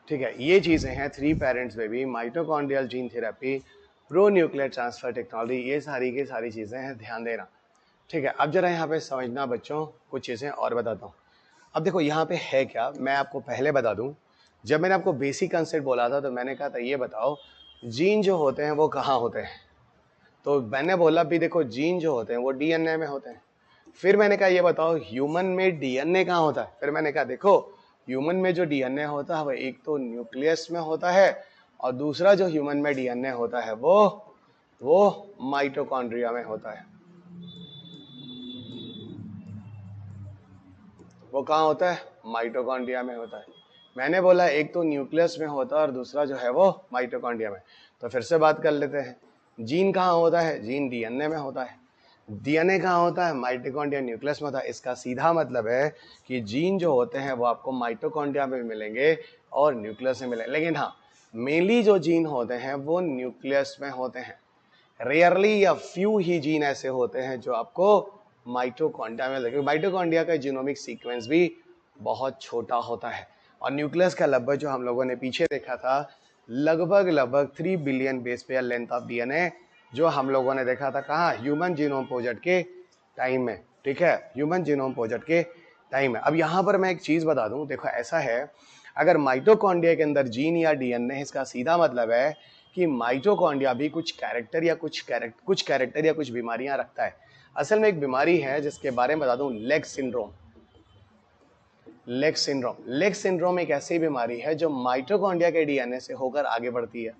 ठीक है, ये चीजें हैं 3 parents baby, mitochondrial gene therapy, pro nuclear transfer technology, ये सारी की सारी चीजें हैं, ध्यान देना। ठीक है, अब जरा यहाँ पे समझना बच्चों, कुछ चीजें और बताता हूँ। अब देखो यहाँ पे है क्या, मैं आपको पहले बता दूं। जब मैंने आपको बेसिक कंसेप्ट बोला था तो मैंने कहा था ये बताओ जीन जो होते हैं वो कहाँ होते हैं, तो मैंने बोला भी देखो जीन जो होते हैं वो DNA में होते हैं। फिर मैंने कहा ये बताओ ह्यूमन में DNA कहाँ होता है, फिर मैंने कहा देखो ह्यूमन में जो DNA होता है वो एक तो न्यूक्लियस में होता है, और दूसरा जो ह्यूमन में DNA होता है वो माइटोकॉन्ड्रिया में होता है। वो कहाँ होता है? माइटोकॉन्ड्रिया में होता है। मैंने बोला एक तो न्यूक्लियस में होता है और दूसरा जो है वो माइटोकॉन्ड्रिया में। तो फिर से बात कर लेते हैं, जीन कहाँ होता है? जीन डीएनए में होता है। डीएनए कहाँ होता है? माइटोकॉन्ड्रिया न्यूक्लियस में होता है। इसका सीधा मतलब है कि जीन जो होते हैं वो आपको माइटोकॉन्ड्रिया में मिलेंगे और न्यूक्लियस में मिलेंगे। लेकिन हाँ, मेनली जो जीन होते हैं वो न्यूक्लियस में होते हैं। रेयरली या फ्यू ही जीन ऐसे होते हैं जो आपको माइटोकॉन्ड्रिया में लगे। माइटोकॉन्ड्रिया का जीनोमिक सीक्वेंस भी बहुत छोटा होता है और न्यूक्लियस का लगभग जो हम लोगों ने पीछे देखा था लगभग 3 billion base pair length of DNA जो हम लोगों ने देखा था कहाँ? ह्यूमन जीनोम प्रोजेक्ट के टाइम में। ठीक है, ह्यूमन जीनोम प्रोजेक्ट के टाइम में। अब यहाँ पर मैं एक चीज बता दूं, देखो ऐसा है, अगर माइटोकॉन्ड्रिया के अंदर जीन या डीएनए, इसका सीधा मतलब है कि माइटोकॉन्ड्रिया भी कुछ कैरेक्टर या कुछ बीमारियां रखता है। असल में एक बीमारी है जिसके बारे में बता दूं, लेग सिंड्रोम। लेग सिंड्रोम एक ऐसी बीमारी है जो माइटोकॉन्ड्रिया के डीएनए से होकर आगे बढ़ती है,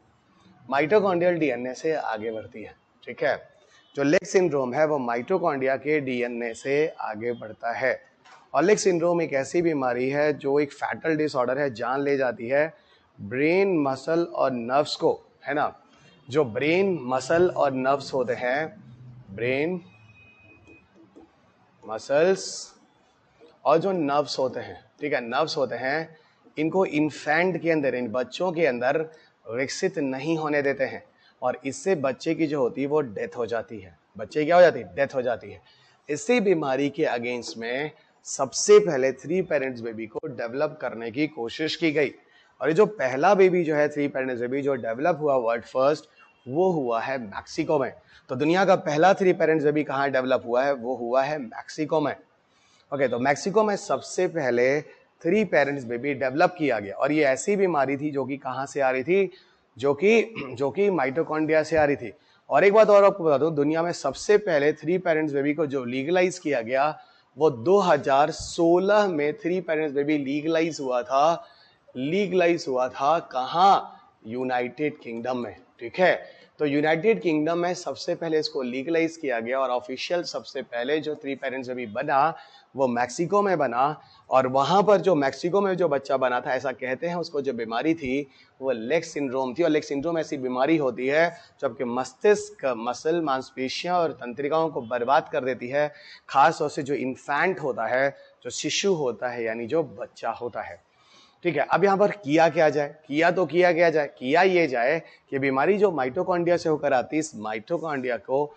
माइटोकॉन्ड्रियल डीएनए से आगे बढ़ती है। ठीक है, जो लेग सिंड्रोम है वो माइटोकॉन्ड्रिया के डीएनए से आगे बढ़ता है। और लेग सिंड्रोम एक ऐसी बीमारी है जो एक फैटल डिसऑर्डर है, जान ले जाती है ब्रेन, मसल और नर्व्स को, है ना। जो ब्रेन, मसल और नर्व्स होते हैं, ब्रेन, मसल्स और जो नर्व्स होते हैं, ठीक है, नर्व्स होते हैं, इनको इन्फेंट के अंदर, इन बच्चों के अंदर विकसित नहीं होने देते हैं और इससे बच्चे की जो होती है वो डेथ हो जाती है। बच्चे क्या हो जाती है? डेथ हो जाती है। इसी बीमारी के अगेंस्ट में सबसे पहले 3 पेरेंट्स बेबी को डेवलप करने की कोशिश की गई और ये जो पहला बेबी जो है 3 पेरेंट्स बेबी जो डेवलप हुआ वर्ल्ड फर्स्ट, वो हुआ है मैक्सिको में। तो दुनिया का पहला 3 पेरेंट्स बेबी कहाँ डेवलप हुआ है? वो हुआ है मैक्सिको में। ओके, तो मैक्सिको में सबसे पहले 3 पेरेंट्स बेबी डेवलप किया गया और ये ऐसी बीमारी थी जो कि कहाँ से आ रही थी? जो कि माइटोकॉन्ड्रिया से आ रही थी। और एक बात और आपको बता दूं, दुनिया में सबसे पहले 3 पेरेंट्स बेबी को जो लीगलाइज किया गया वो 2016 में 3 पेरेंट्स बेबी लीगलाइज हुआ था कहाँ? यूनाइटेड किंगडम में। ठीक है, तो यूनाइटेड किंगडम में सबसे पहले इसको लीगलाइज किया गया और ऑफिशियल सबसे पहले जो 3 पेरेंट्स बेबी बना वो मैक्सिको में बना। और वहां पर जो मैक्सिको में जो बच्चा बना था, ऐसा कहते हैं उसको जो बीमारी थी वो लेग सिंड्रोम थी। और लेग सिंड्रोम ऐसी बीमारी होती है जो आपके मस्तिष्क, मसल, मांसपेशियां और तंत्रिकाओं को बर्बाद कर देती है, खास तौर से जो इन्फेंट होता है, जो शिशु होता है, यानी जो बच्चा होता है। ठीक है, अब यहाँ पर किया क्या जाए? किया ये जाए कि बीमारी जो माइटोकॉन्ड्रिया से होकर आती है, इस माइटोकॉन्ड्रिया को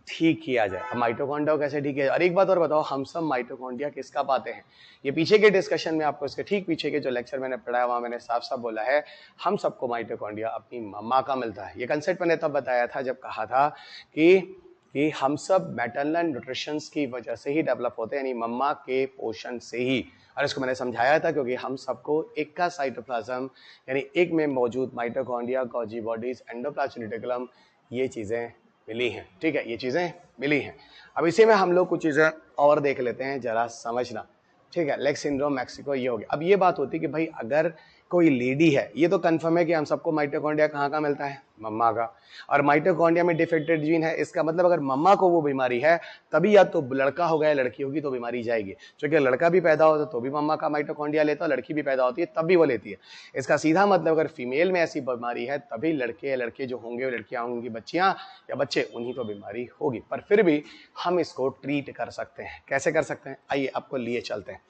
ठीक किया जाए। अब माइटोकॉन्ड्रिया को कैसे ठीक किया जाए? और एक बात और बताओ, हम सब माइटोकॉन्ड्रिया किसका पाते हैं? ये पीछे के डिस्कशन में आपको, इसके ठीक पीछे के जो लेक्चर मैंने पढ़ाया वहां मैंने साफ साफ बोला है, हम सबको माइटोकॉन्ड्रिया अपनी मम्मा का मिलता है। ये कंसेप्ट मैंने तब बताया था जब कहा था कि हम सब मैटरनल न्यूट्रिशन की वजह से ही डेवलप होते हैं, यानी मम्मा के पोषण से ही। और इसको मैंने समझाया था क्योंकि हम सबको एक का साइटोप्लाज्म, यानी एक में मौजूद mitochondria, Golgi bodies, endoplasmic reticulum, ये चीजें मिली हैं। ठीक है, ये चीजें मिली हैं। अब इसी में हम लोग कुछ चीजें और देख लेते हैं, जरा समझना। ठीक है, लेग सिंड्रोम, मैक्सिको, ये हो गया। अब ये बात होती है कि भाई अगर कोई लेडी है, ये तो कंफर्म है कि हम सबको माइटोकॉन्ड्रिया कहाँ का मिलता है? मम्मा का। और माइटोकॉन्ड्रिया में डिफेक्टेड जीन है, इसका मतलब अगर मम्मा को वो बीमारी है तभी या तो लड़का होगा या लड़की होगी तो बीमारी जाएगी। क्योंकि लड़का भी पैदा होता तो भी मम्मा का माइटोकॉन्ड्रिया लेता है, लड़की भी पैदा होती है तब भी वो लेती है। इसका सीधा मतलब अगर फीमेल में ऐसी बीमारी है तभी लड़के या लड़के जो होंगे, लड़कियां होंगी, बच्चियां या बच्चे, उन्हीं को बीमारी होगी। पर फिर भी हम इसको ट्रीट कर सकते हैं। कैसे कर सकते हैं? आइए आपको लिए चलते हैं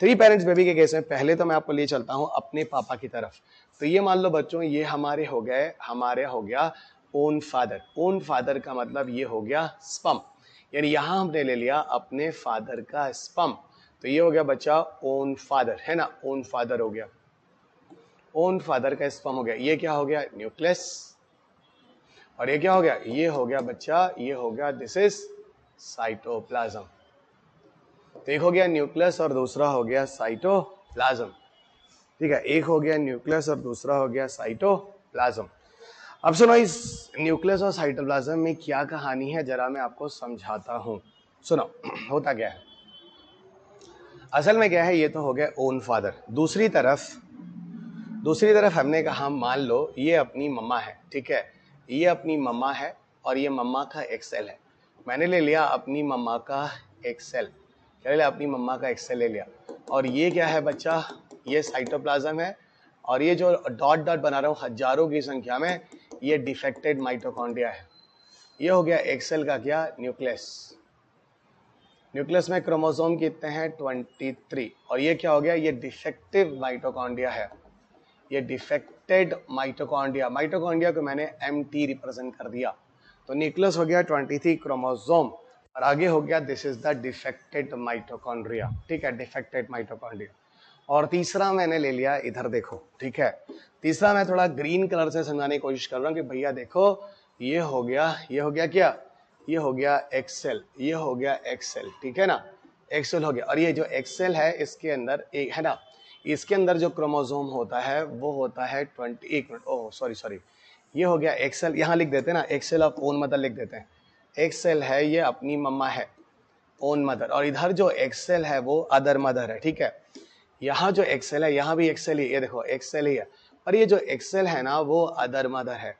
3 पेरेंट्स बेबी के केस में। पहले तो मैं आपको लिए चलता हूं अपने पापा की तरफ। तो ये मान लो बच्चों, ये हमारे हो गया ओन फादर। ओन फादर का मतलब ये हो गया स्पर्म, यानी यहां हमने ले लिया अपने फादर का स्पर्म। तो ये हो गया बच्चा ओन फादर, है ना, ओन फादर हो गया, ओन फादर का स्पर्म हो गया। ये क्या हो गया? न्यूक्लियस। और ये क्या हो गया? ये हो गया बच्चा, ये हो गया, दिस इज साइटोप्लाज्म। तो एक हो गया न्यूक्लियस और दूसरा हो गया साइटोप्लाज्म। ठीक है, एक हो गया न्यूक्लियस और दूसरा हो गया साइटोप्लाज्म। अब सुनो, इस न्यूक्लियस और साइटोप्लाज्म में क्या कहानी है जरा मैं आपको समझाता हूं। सुनो, होता क्या है, असल में क्या है, ये तो हो गया ओन फादर। दूसरी तरफ हमने कहा, मान लो ये अपनी मम्मा है। ठीक है, ये अपनी मम्मा है और ये मम्मा का एक सेल है। मैंने ले लिया अपनी मम्मा का एक सेल, क्या ले लिया? अपनी मम्मा का एक सेल ले लिया। और ये क्या है बच्चा? ये साइटोप्लाज्म है, और ये जो डॉट डॉट बना रहा हूँ हजारों की संख्या में, ये डिफेक्टेड माइटोकॉन्ड्रिया है। ये हो गया एक सेल का क्या, न्यूक्लियस। न्यूक्लियस में क्रोमोसोम कितने हैं, 23, और ये क्या हो गया, ये डिफेक्टिव माइटोकॉन्ड्रिया है, ये डिफेक्टेड माइटोकॉन्ड्रिया। माइटोकॉन्ड्रिया को मैंने MT रिप्रेजेंट कर दिया, तो न्यूक्लियस हो गया 23 क्रोमोसोम, और आगे हो गया this is the defected mitochondria, ठीक है, डिफेक्टेड माइटोकॉन्ड्रिया। और तीसरा मैंने ले लिया, इधर देखो, ठीक है, तीसरा मैं थोड़ा ग्रीन कलर से समझाने की कोशिश कर रहा हूँ कि भैया देखो, ये हो गया क्या, ये हो गया एक्सेल, ये हो गया एक्सेल, ठीक है ना, एक्सेल हो गया। और ये जो एक्सेल है इसके अंदर एक है ना, इसके अंदर जो क्रोमोसोम होता है वो होता है 21 मिनट, ओह सॉरी, ये हो गया एक्सेल, यहाँ लिख देते हैं ना, एक्सेल ऑफ ओन मदर लिख देते हैं। एक्सेल है ये अपनी मम्मा है, ओन मदर, और इधर जो एक्सेल है वो अदर मदर है, ठीक है। यहाँ जो एक्सेल है, यहाँ भी एक्सेल ही, ये देखो एक्सेल ही है, पर ये जो एक्सेल है ना वो अदर मदर है,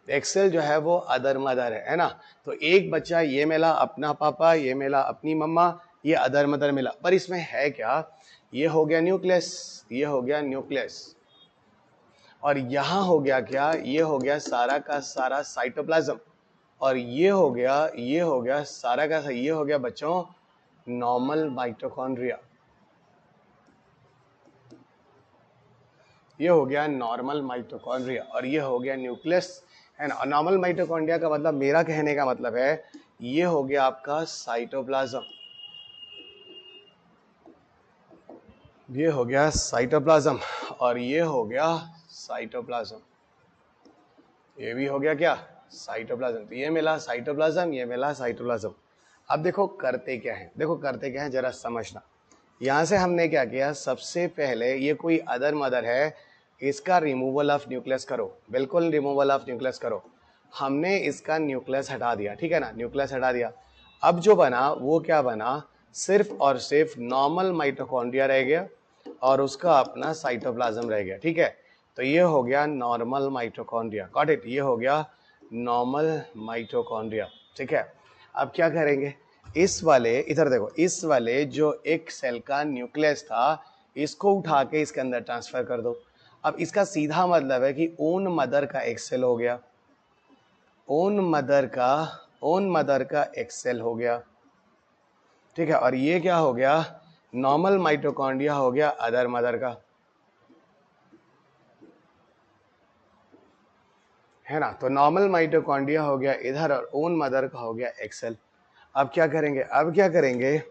एक्सेल जो है वो अदर मदर है ना। तो एक बच्चा ये मिला अपना पापा, ये मिला अपनी मम्मा, ये अदर मदर मिला, पर इसमें है क्या, ये हो गया न्यूक्लियस, ये हो गया न्यूक्लियस, और यहाँ हो गया क्या, ये हो गया सारा का सारा साइटोप्लाज्म, और ये हो गया सारा का सारा, ये हो गया बच्चों नॉर्मल माइटोकॉन्ड्रिया, ये हो गया नॉर्मल माइटोकॉन्ड्रिया, और ये हो गया न्यूक्लियस है ना। नॉर्मल माइटोकॉन्ड्रिया का मतलब, मेरा कहने का मतलब है, ये हो गया आपका साइटोप्लाज्म, ये हो गया साइटोप्लाज्म, और ये हो गया साइटोप्लाज्म, ये भी हो गया क्या, साइटोप्लाज्म। तो ये मिला साइटोप्लाज्म, ये मिला साइटोप्लाज्म। अब देखो करते क्या है, देखो करते क्या है जरा समझना। यहाँ से हमने क्या किया, सबसे पहले ये कोई अदर मदर है, इसका रिमूवल ऑफ न्यूक्लियस करो, बिल्कुल रिमूवल ऑफ न्यूक्लियस करो। हमने इसका न्यूक्लियस हटा दिया, ठीक है ना, न्यूक्लियस हटा दिया। अब जो बना वो क्या बना, सिर्फ और सिर्फ नॉर्मल माइटोकॉन्ड्रिया रह गया, और उसका अपना साइटोप्लाज्म रह गया, ठीक है। तो ये हो गया नॉर्मल माइटोकॉन्ड्रिया, गॉट इट, ये हो गया नॉर्मल माइटोकॉन्ड्रिया, ठीक है। अब क्या करेंगे, इस वाले, इधर देखो, इस वाले जो एक सेल का न्यूक्लियस था, इसको उठा के इसके अंदर ट्रांसफर कर दो। अब इसका सीधा मतलब है कि ओन मदर का एक सेल हो गया, ओन मदर का एक सेल हो गया, ठीक है। और ये क्या हो गया, नॉर्मल माइटोकॉन्ड्रिया हो गया अदर मदर का, है ना। तो नॉर्मल माइटोकॉन्ड्रिया हो गया इधर, और ओन मदर का हो गया एक्सेल। अब क्या करेंगे,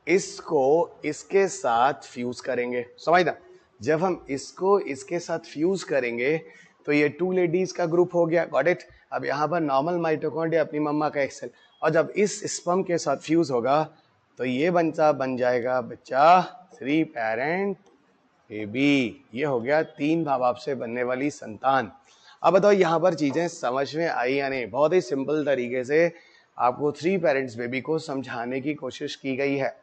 इसको इसके साथ फ्यूज करेंगे, समझना। जब हम इसको इसके साथ फ्यूज करेंगे तो ये 2 लेडीज का ग्रुप हो गया, गॉट इट। अब यहाँ पर नॉर्मल माइटोकॉन्ड्रिया अपनी मम्मा का एक्सेल, और जब इस स्पर्म के साथ फ्यूज होगा तो ये बन जाएगा बच्चा 3 पेरेंट बेबी, ये हो गया 3 माँ बाप से बनने वाली संतान। अब बताओ यहाँ पर चीजें समझ में आई या नहीं। बहुत ही सिंपल तरीके से आपको 3 पेरेंट्स बेबी को समझाने की कोशिश की गई है,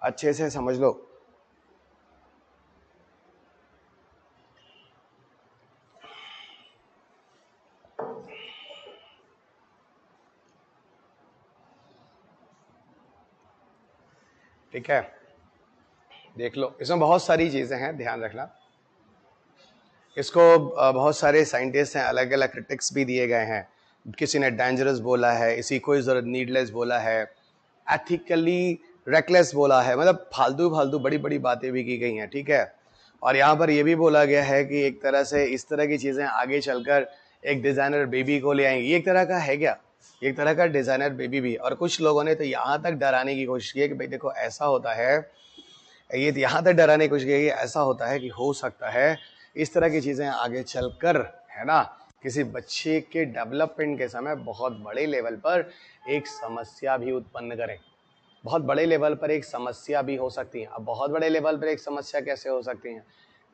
अच्छे से समझ लो। ठीक है, देख लो, इसमें बहुत सारी चीजें हैं, ध्यान रखना। इसको बहुत सारे साइंटिस्ट हैं, अलग अलग क्रिटिक्स भी दिए गए हैं। किसी ने डेंजरस बोला है, इसी कोई जरूरत, नीडलेस बोला है, एथिकली रेकलेस बोला है, मतलब फालतू बड़ी बड़ी बातें भी की गई हैं, ठीक है। और यहाँ पर यह भी बोला गया है कि एक तरह से इस तरह की चीजें आगे चलकर एक डिजाइनर बेबी को ले आएंगी। ये एक तरह का है क्या, एक तरह का डिजाइनर बेबी भी। और कुछ लोगों ने तो यहाँ तक डराने की कोशिश की है कि भाई देखो ऐसा होता है, ये यहाँ तक डराने की कोशिश की है कि ऐसा होता है कि हो सकता है इस तरह की चीजें आगे चलकर, है ना, किसी बच्चे के डेवलपमेंट के समय बहुत बड़े लेवल पर एक समस्या भी उत्पन्न करें, बहुत बड़े लेवल पर एक समस्या भी हो सकती है। अब बहुत बड़े लेवल पर एक समस्या कैसे हो सकती है,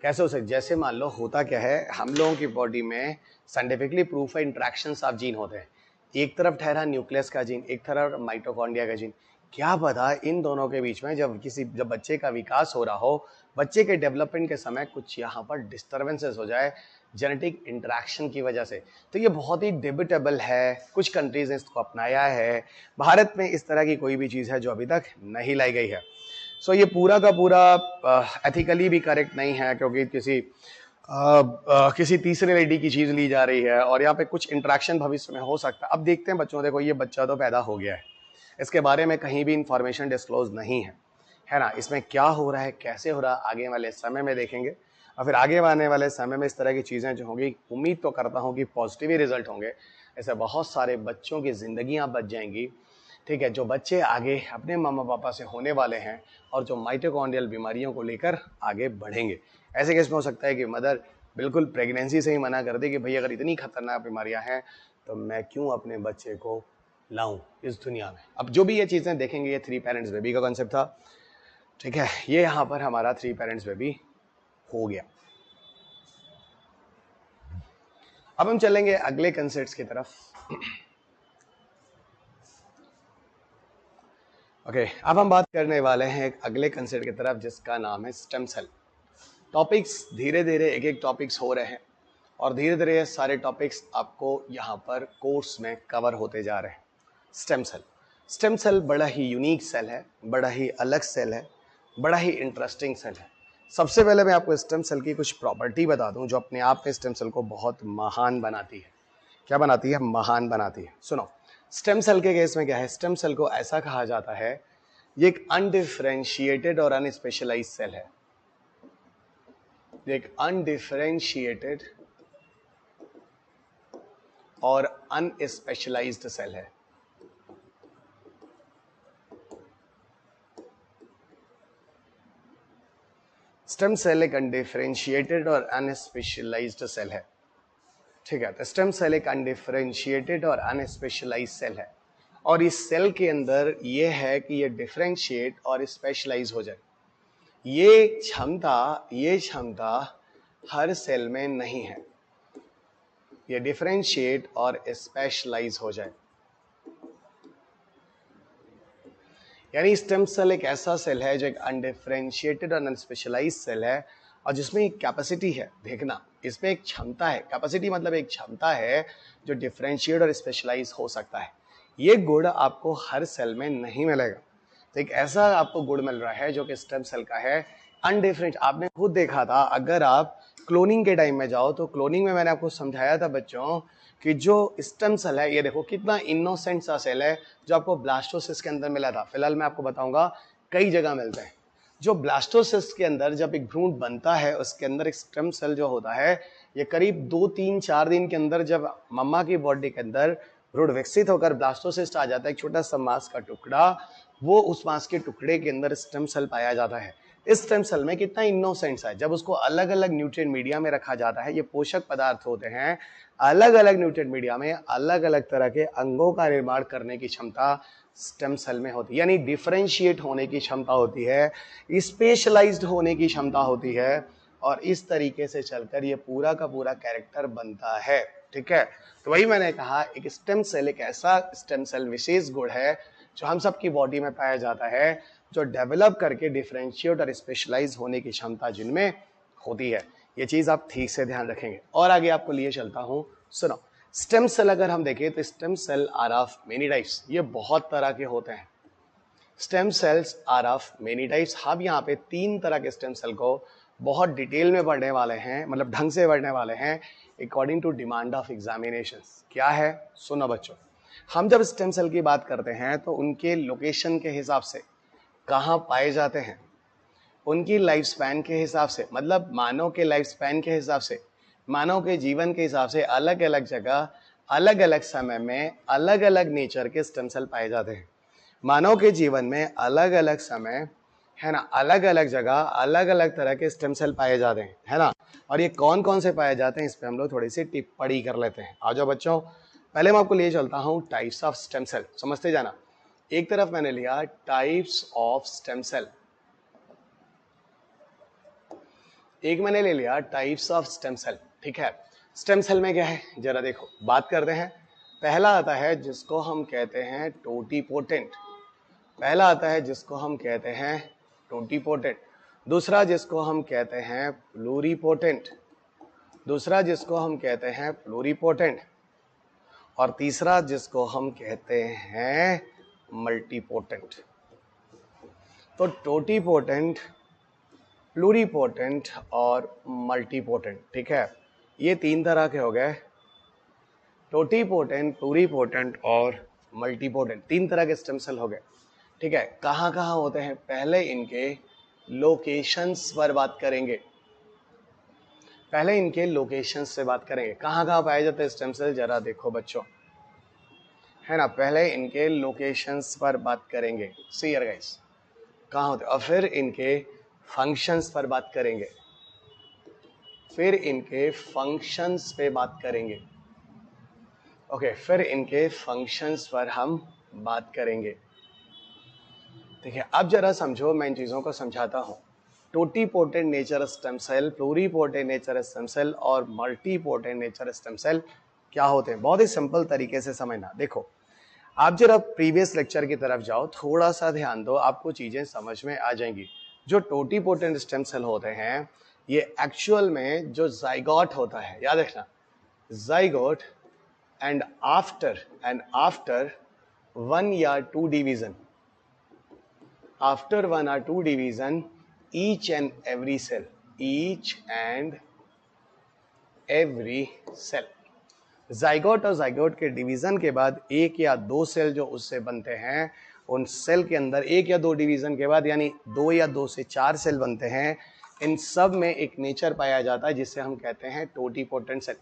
कैसे हो सकती, जैसे मान लो होता क्या है, हम लोगों की बॉडी में साइंटिफिकली प्रूफ है इंट्रैक्शंस ऑफ जीन होते हैं। एक तरफ ठहरा न्यूक्लियस का जीन, एक तरफ माइटोकॉन्ड्रिया का जीन। क्या पता इन दोनों के बीच में जब बच्चे का विकास हो रहा हो, बच्चे के डेवलपमेंट के समय कुछ यहाँ पर डिस्टर्बेंसेस हो जाए जेनेटिक इंटरेक्शन की वजह से। तो ये बहुत ही डिबेटेबल है, कुछ कंट्रीज ने इसको अपनाया है, भारत में इस तरह की कोई भी चीज़ है जो अभी तक नहीं लाई गई है। सो ये पूरा का पूरा एथिकली भी करेक्ट नहीं है, क्योंकि किसी तीसरे लेडी की चीज ली जा रही है और यहाँ पे कुछ इंटरेक्शन भविष्य में हो सकता है। अब देखते हैं बच्चों, देखो ये बच्चा तो पैदा हो गया है, इसके बारे में कहीं भी इंफॉर्मेशन डिस्क्लोज नहीं है ना। इसमें क्या हो रहा है, कैसे हो रहा है, आगे वाले समय में देखेंगे। और फिर आगे आने वाले समय में इस तरह की चीज़ें जो होंगी, उम्मीद तो करता हूँ कि पॉजिटिव ही रिजल्ट होंगे। ऐसे बहुत सारे बच्चों की जिंदगियां बच जाएंगी, ठीक है, जो बच्चे आगे अपने मामा पापा से होने वाले हैं और जो माइटोकॉन्ड्रियल बीमारियों को लेकर आगे बढ़ेंगे। ऐसे केस में हो सकता है कि मदर बिल्कुल प्रेगनेंसी से ही मना कर दे कि भाई अगर इतनी खतरनाक बीमारियां हैं तो मैं क्यों अपने बच्चे को लाऊं इस दुनिया में। अब जो भी ये चीज़ें देखेंगे, ये 3 पेरेंट्स बेबी का कॉन्सेप्ट था, ठीक है। ये यहाँ पर हमारा 3 पेरेंट्स बेबी हो गया। अब हम चलेंगे अगले कंसेप्ट्स की तरफ। ओके, अब हम बात करने वाले हैं एक अगले कंसेप्ट की तरफ जिसका नाम है स्टेम सेल। टॉपिक्स धीरे धीरे एक एक टॉपिक्स हो रहे हैं और धीरे धीरे सारे टॉपिक्स आपको यहाँ पर कोर्स में कवर होते जा रहे हैं। स्टेम सेल, स्टेम सेल बड़ा ही यूनिक सेल है, बड़ा ही अलग सेल है, बड़ा ही इंटरेस्टिंग सेल है। सबसे पहले मैं आपको स्टेम सेल की कुछ प्रॉपर्टी बता दूं जो अपने आप में स्टेम सेल को बहुत महान बनाती है। क्या बनाती है? महान बनाती है। सुनो, स्टेम सेल के केस में क्या है, स्टेम सेल को ऐसा कहा जाता है, ये एक अनडिफरेंशिएटेड और अनस्पेशलाइज्ड सेल है। एक अनडिफरेंशिएटेड और अनस्पेशलाइज्ड सेल है। स्टेम सेल एक अनडिफरेंशिएटेड और अनस्पेशलाइज्ड सेल है, ठीक है। तो स्टेम सेल एक अनडिफरेंशिएटेड और अनस्पेशलाइज्ड सेल है और इस सेल के अंदर ये है कि ये डिफरेंशिएट और स्पेशलाइज हो जाए। ये क्षमता हर सेल में नहीं है, ये डिफरेंशिएट और स्पेशलाइज हो जाए। यानी स्टेम सेल एक ऐसा सेल है जो एक अनडिफरेंशिएटेड और अनस्पेशलाइज्ड सेल है और जिसमें एक कैपेसिटी है। देखना, इसमें एक क्षमता है, कैपेसिटी मतलब एक क्षमता है जो डिफरेंशिएट और स्पेशलाइज हो सकता है। ये गुण आपको हर सेल में नहीं मिलेगा। तो एक ऐसा आपको गुण मिल रहा है जो कि स्टेम सेल का है, अनडिफरेंट। आपने खुद देखा था, अगर आप क्लोनिंग के टाइम में जाओ तो क्लोनिंग में मैंने आपको समझाया था बच्चों कि जो स्टेम सेल है, ये देखो कितना इनोसेंट सा सेल है जो आपको ब्लास्टोसिस्ट के अंदर मिला था। फिलहाल मैं आपको बताऊंगा कई जगह मिलते हैं। जो ब्लास्टोसिस्ट के अंदर जब एक भ्रूण बनता है, उसके अंदर एक स्टेम सेल जो होता है, ये करीब 2, 3, 4 दिन के अंदर जब मम्मा की बॉडी के अंदर भ्रूण विकसित होकर ब्लास्टोसिस्ट आ जाता है, एक छोटा सा मांस का टुकड़ा, वो उस मांस के टुकड़े के अंदर स्टेम सेल पाया जाता है। इस स्टेम सेल में कितना इनोसेंट है, जब उसको अलग अलग न्यूट्रिएंट मीडिया में रखा जाता है, ये पोषक पदार्थ होते हैं, अलग अलग न्यूट्रिएंट मीडिया में अलग अलग तरह के अंगों का निर्माण करने की क्षमता स्टेम सेल में होती है। यानी डिफरेंशिएट होने की क्षमता होती है, स्पेशलाइज्ड होने की क्षमता होती है और इस तरीके से चलकर ये पूरा का पूरा कैरेक्टर बनता है, ठीक है। तो वही मैंने कहा, एक स्टेम सेल एक ऐसा स्टेम सेल विशेष गुण है जो हम सब की बॉडी में पाया जाता है, जो डेवलप करके डिफरेंशिएट और स्पेशलाइज होने की क्षमता जिनमें होती है। ये चीज आप ठीक से ध्यान रखेंगे और आगे आपको लिए चलता हूं। सुनो, स्टेम सेल अगर हम देखें तो stem cell are of many types, ये बहुत तरह के होते हैं। Stem cells are of many types. हम यहाँ पे 3 तरह के स्टेम सेल को बहुत डिटेल में पढ़ने वाले हैं, मतलब ढंग से पढ़ने वाले हैं according to demand of examinations. क्या है? सुनो बच्चों, हम जब स्टेम सेल की बात करते हैं तो उनके लोकेशन के हिसाब से कहाँ पाए जाते हैं, उनकी लाइफ स्पैन के हिसाब से, मतलब मानव के लाइफ स्पैन के हिसाब से, मानव के जीवन के हिसाब से अलग अलग जगह अलग अलग समय में अलग अलग नेचर के स्टेम सेल पाए जाते हैं। मानव के जीवन में अलग अलग समय, है ना, अलग अलग जगह अलग अलग तरह के स्टेम सेल पाए जाते हैं, है ना। और ये कौन कौन से पाए जाते हैं, इस पे हम लोग थोड़ी सी टिप्पणी कर लेते हैं। आ जाओ बच्चों, पहले मैं आपको लिए चलता हूँ टाइप्स ऑफ स्टेम सेल, समझते जाना। एक तरफ मैंने लिया टाइप्स ऑफ स्टेम सेल, एक मैंने ले लिया टाइप्स ऑफ स्टेम सेल, ठीक है। स्टेम सेल में क्या है जरा देखो, बात करते हैं। पहला आता है जिसको हम कहते हैं टोटीपोटेंट, पहला आता है जिसको हम कहते हैं टोटीपोटेंट, दूसरा जिसको हम कहते हैं प्लूरीपोटेंट, दूसरा जिसको हम कहते हैं प्लूरीपोटेंट, और तीसरा जिसको हम कहते हैं मल्टीपोटेंट। तो टोटीपोटेंट, प्लूरीपोटेंट और मल्टीपोटेंट, ठीक है, ये तीन तरह के हो गए। टोटीपोटेंट, प्लूरीपोटेंट और मल्टीपोटेंट, तीन तरह के स्टेम सेल हो गए, ठीक है। कहाँ कहाँ होते हैं, पहले इनके लोकेशंस पर बात करेंगे। पहले इनके लोकेशंस से बात करेंगे, कहाँ कहाँ पाए जाते हैं स्टेम सेल, जरा देखो बच्चों, है ना। पहले इनके लोकेशंस पर बात करेंगे, सी हियर गाइस, कहाँ होते हैं, और फिर इनके फंक्शंस पर बात करेंगे, फिर इनके फंक्शंस पे बात करेंगे, ओके, फिर इनके फंक्शंस पर हम बात करेंगे, ठीक है। अब जरा समझो, मैं इन चीज़ों को समझाता हूँ। Totipotent nature stem cell, pluripotent nature stem cell और मल्टीपोटेंट नेचर स्टेम सेल क्या होते हैं, बहुत ही सिंपल तरीके से समझना। देखो, आप जरा प्रीवियस लेक्चर की तरफ जाओ, थोड़ा सा ध्यान दो, आपको चीज़ें समझ में आ जाएंगी। जो टोटीपोटेंट स्टेम सेल होते हैं, ये एक्चुअल में जो जाइगोट होता है, याद रखना, जाइगोट एंड आफ्टर वन या two division, after one or two division, each and every cell, zygote और जाइगोट के डिवीजन के बाद एक या दो सेल जो उससे बनते हैं, उन सेल के अंदर एक या दो डिवीजन के बाद, यानी दो या दो से चार सेल बनते हैं। इन सब में एक नेचर पाया जाता है जिससे हम कहते हैं टोटीपोटेंट सेल।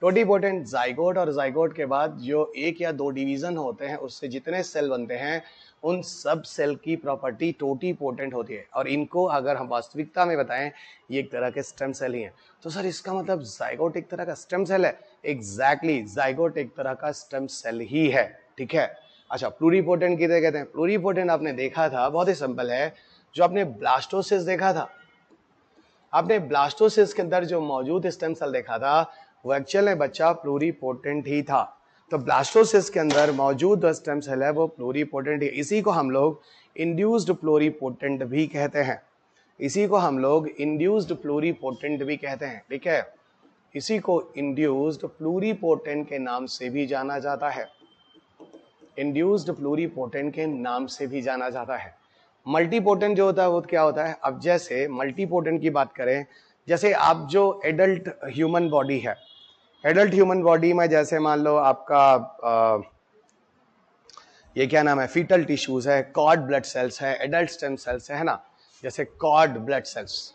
टोटीपोटेंट जाइगोट और जाइगोट के बाद जो एक या दो डिवीजन होते हैं, उससे जितने सेल बनते हैं, उन सब सेल की प्रॉपर्टी टोटीपोटेंट होती है। और इनको अगर हम वास्तविकता में बताएं, ये एक तरह के स्टेम सेल ही हैं। तो सर इसका मतलब जाइगोट एक तरह का स्टेम सेल है? एग्जैक्टली, जाइगोट एक तरह का स्टेम सेल ही है, ठीक है। अच्छा, प्लूरीपोटेंट किसे कहते हैं? प्लूरीपोटेंट आपने देखा था, बहुत ही सिंपल है, जो आपने ब्लास्टोसिस देखा था, आपने ब्लास्टोसिस के अंदर जो मौजूद स्टेम सेल देखा था, वो एक्चुअल में बच्चा प्लूरीपोटेंट ही था। तो ब्लास्टोसिस के अंदर मौजूद स्टेम सेल है वो प्लूरीपोटेंट है। इसी को हम लोग इंड्यूस्ड प्लूरीपोटेंट भी कहते हैं, इसी को हम लोग इंड्यूस्ड प्लूरीपोटेंट भी कहते हैं, ठीक है। इसी को इंड्यूस्ड प्लूरीपोटेंट के नाम से भी जाना जाता है, इंड्यूस्ड प्लूरीपोटेंट के नाम से भी जाना जाता है। मल्टीपोटेंट जो होता है वो क्या होता है? अब जैसे मल्टीपोटेंट की बात करें, जैसे आप जो एडल्ट ह्यूमन बॉडी है, एडल्ट ह्यूमन बॉडी में जैसे मान लो आपका ये क्या नाम है, फीटल टिश्यूज है, कॉर्ड ब्लड सेल्स है, एडल्ट स्टेम सेल्स है ना, जैसे कॉर्ड ब्लड सेल्स,